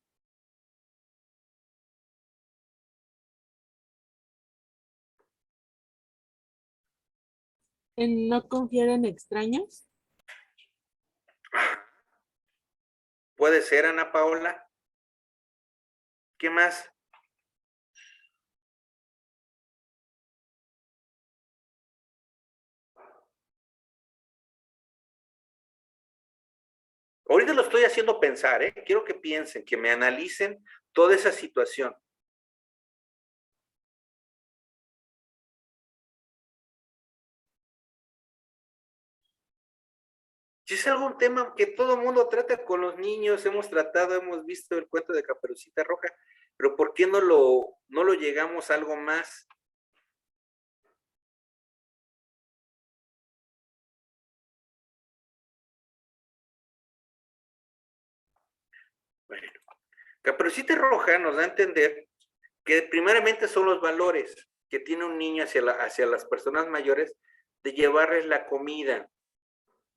¿En no confiar en extraños? ¿Puede ser, Ana Paola? ¿Qué más? Ahorita lo estoy haciendo pensar, ¿eh? Quiero que piensen, que me analicen toda esa situación. Si es algún tema que todo el mundo trata con los niños, hemos visto el cuento de Caperucita Roja, pero ¿por qué no lo llegamos a algo más? Bueno, Caperucita Roja nos da a entender que primeramente son los valores que tiene un niño hacia las personas mayores, de llevarles la comida,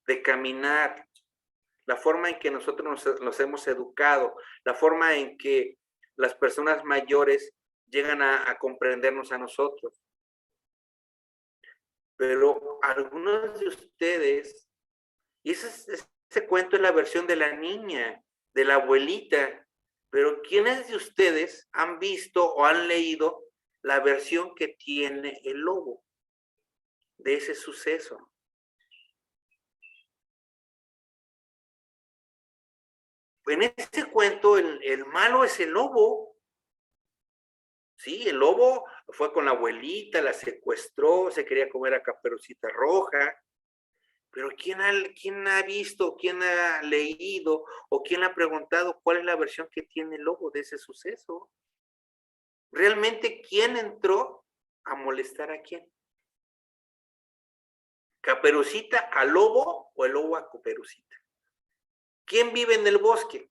de caminar, la forma en que nosotros nos hemos educado, la forma en que las personas mayores llegan a comprendernos a nosotros. Pero algunos de ustedes, y ese cuento es la versión de la niña, de la abuelita, pero ¿quiénes de ustedes han visto o han leído la versión que tiene el lobo de ese suceso? En este cuento el malo es el lobo, Sí, el lobo fue con la abuelita, la secuestró, se quería comer a Caperucita Roja. Pero ¿quién ha visto, quién ha leído o quién ha preguntado cuál es la versión que tiene el lobo de ese suceso? ¿Realmente quién entró a molestar a quién? ¿Caperucita al lobo o el lobo a Caperucita? ¿Quién vive en el bosque?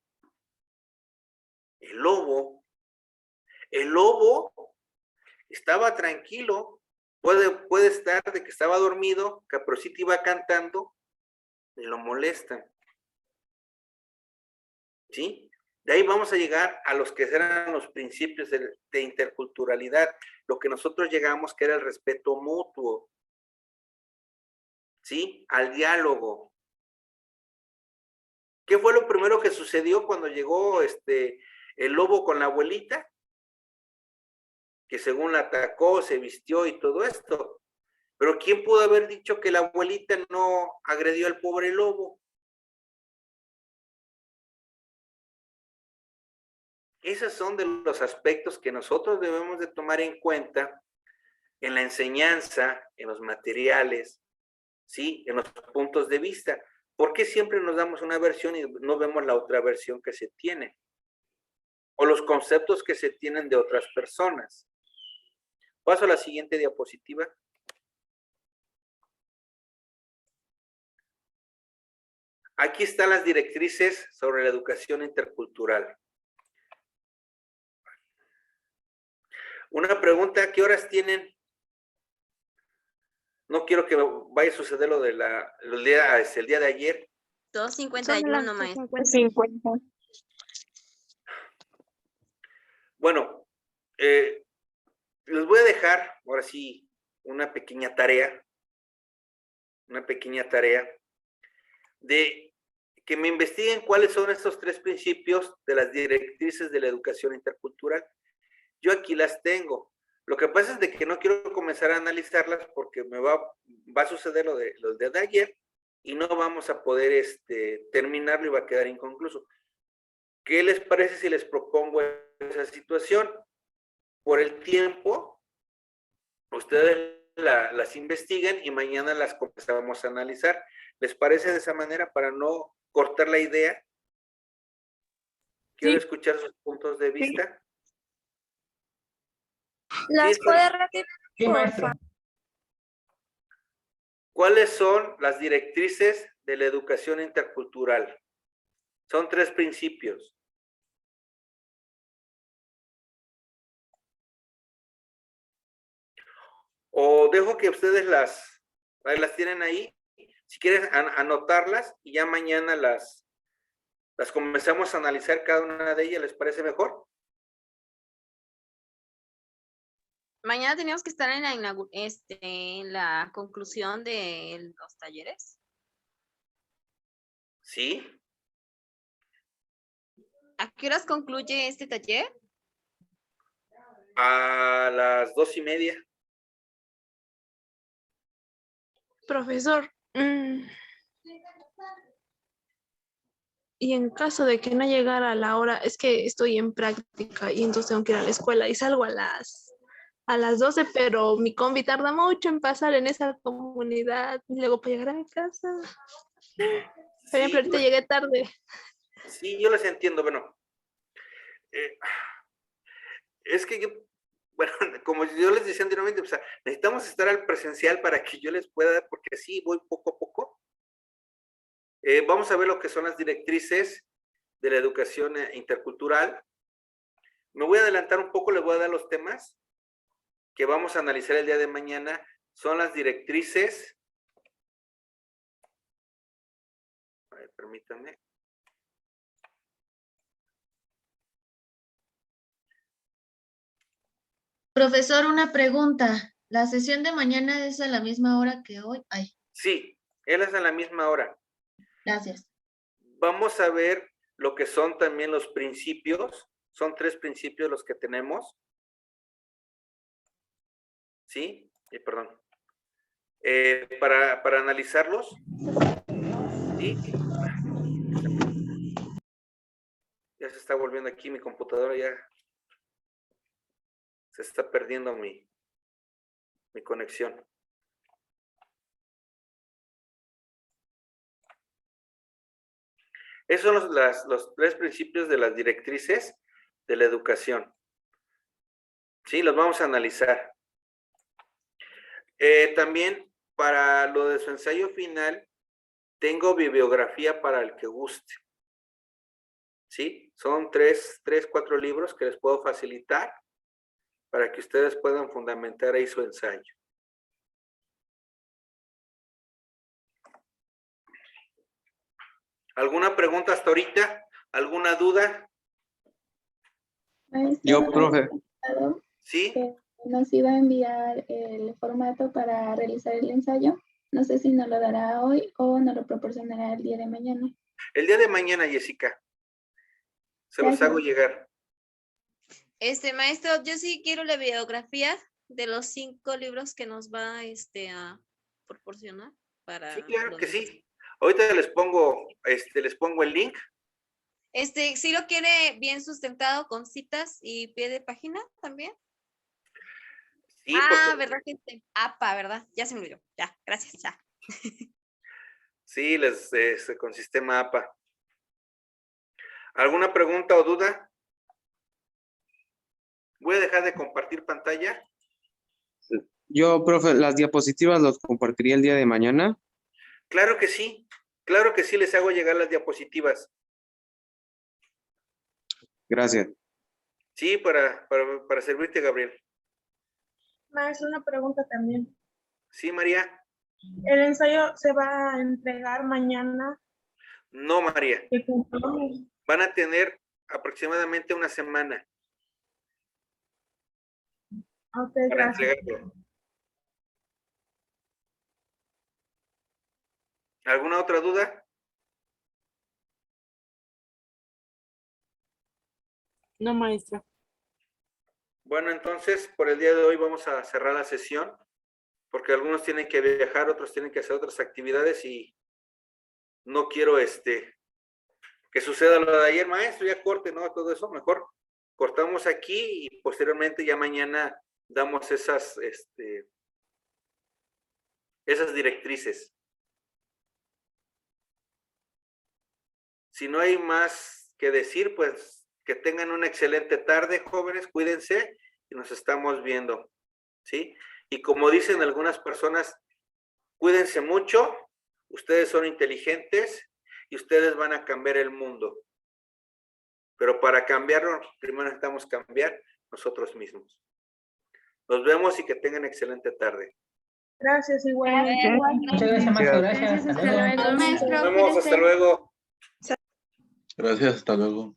El lobo. El lobo estaba tranquilo. Puede estar de que estaba dormido, Caperucita iba cantando y lo molestan. ¿Sí? De ahí vamos a llegar a los que eran los principios de interculturalidad, lo que nosotros llegamos que era el respeto mutuo, ¿sí? Al diálogo. ¿Qué fue lo primero que sucedió cuando llegó el lobo con la abuelita? Que según la atacó, se vistió y todo esto. Pero ¿quién pudo haber dicho que la abuelita no agredió al pobre lobo? Esos son de los aspectos que nosotros debemos de tomar en cuenta en la enseñanza, en los materiales, ¿sí? En los puntos de vista. ¿Por qué siempre nos damos una versión y no vemos la otra versión que se tiene? O los conceptos que se tienen de otras personas. Paso a la siguiente diapositiva. Aquí están las directrices sobre la educación intercultural. Una pregunta, ¿qué horas tienen? No quiero que vaya a suceder lo de el día de ayer. 2:51, maestro. 50. Bueno, les voy a dejar, ahora sí, una pequeña tarea de que me investiguen cuáles son estos 3 principios de las directrices de la educación intercultural. Yo aquí las tengo. Lo que pasa es de que no quiero comenzar a analizarlas porque me va a suceder lo de ayer y no vamos a poder terminarlo y va a quedar inconcluso. ¿Qué les parece si les propongo esa situación? Por el tiempo, ustedes las investiguen y mañana las comenzamos a analizar. ¿Les parece de esa manera para no cortar la idea? Quiero escuchar sus puntos de vista. ¿Las puede repetir? Sí, maestro. ¿Cuáles son las directrices de la educación intercultural? Son 3 principios. O dejo que ustedes las tienen ahí. Si quieren anotarlas y ya mañana las comenzamos a analizar cada una de ellas, ¿les parece mejor? Mañana teníamos que estar en la conclusión de los talleres. Sí. ¿A qué horas concluye este taller? A las 2:30. Profesor, y en caso de que no llegara a la hora, es que estoy en práctica y entonces tengo que ir a la escuela y salgo a las 12, pero mi combi tarda mucho en pasar en esa comunidad y luego para llegar a mi casa. Por ejemplo, ahorita llegué tarde. Sí, yo les entiendo. Bueno, es que bueno, como yo les decía anteriormente, o sea, necesitamos estar al presencial para que yo les pueda, porque sí, voy poco a poco. Vamos a ver lo que son las directrices de la educación intercultural. Me voy a adelantar un poco, les voy a dar los temas que vamos a analizar el día de mañana. Son las directrices. A ver, permítanme. Profesor, una pregunta. ¿La sesión de mañana es a la misma hora que hoy? Ay, Sí, él es a la misma hora. gracias. Vamos a ver lo que son también los principios. Son 3 principios los que tenemos. ¿Sí? Perdón. Para analizarlos. ¿Sí? Ya se está volviendo aquí mi computadora ya. Se está perdiendo mi conexión. Esos son los 3 principios de las directrices de la educación. Sí, los vamos a analizar. También para lo de su ensayo final, tengo bibliografía para el que guste. ¿Sí? Son 4 libros que les puedo facilitar para que ustedes puedan fundamentar ahí su ensayo. ¿Alguna pregunta hasta ahorita? ¿Alguna duda? Maestro, Yo, profe. ¿Sí? que nos iba a enviar el formato para realizar el ensayo. No sé si nos lo dará hoy o nos lo proporcionará el día de mañana. El día de mañana, Jessica. Se los hago llegar. Maestro, yo sí quiero la biografía de los 5 libros que nos va a proporcionar para. Sí, claro que sí. Ahorita les pongo el link. ¿Sí lo quiere bien sustentado con citas y pie de página también? Sí, ¿verdad que APA, verdad? Ya se me olvidó. Ya, gracias, ya. Sí, con sistema APA. ¿Alguna pregunta o duda? Voy a dejar de compartir pantalla. Yo, profe, las diapositivas los compartiría el día de mañana. Claro que sí, les hago llegar las diapositivas. Gracias. Sí, para servirte, Gabriel. Maestro, una pregunta también. Sí, María. ¿El ensayo se va a entregar mañana? No, María. Van a tener aproximadamente una semana para entregarlo. ¿Alguna otra duda? No, maestra. Bueno, entonces, por el día de hoy vamos a cerrar la sesión, porque algunos tienen que viajar, otros tienen que hacer otras actividades y no quiero que suceda lo de ayer, maestro, ya corte, ¿no? Todo eso, mejor cortamos aquí y posteriormente ya mañana damos esas directrices. Si no hay más que decir, pues que tengan una excelente tarde, jóvenes, cuídense y nos estamos viendo, ¿sí? Y como dicen algunas personas, cuídense mucho, ustedes son inteligentes y ustedes van a cambiar el mundo. Pero para cambiarlo, primero necesitamos cambiar nosotros mismos. Nos vemos y que tengan excelente tarde. Gracias, igualmente. Muchas gracias, maestro. Gracias. Hasta luego. Nos vemos, hasta luego. Gracias, hasta luego.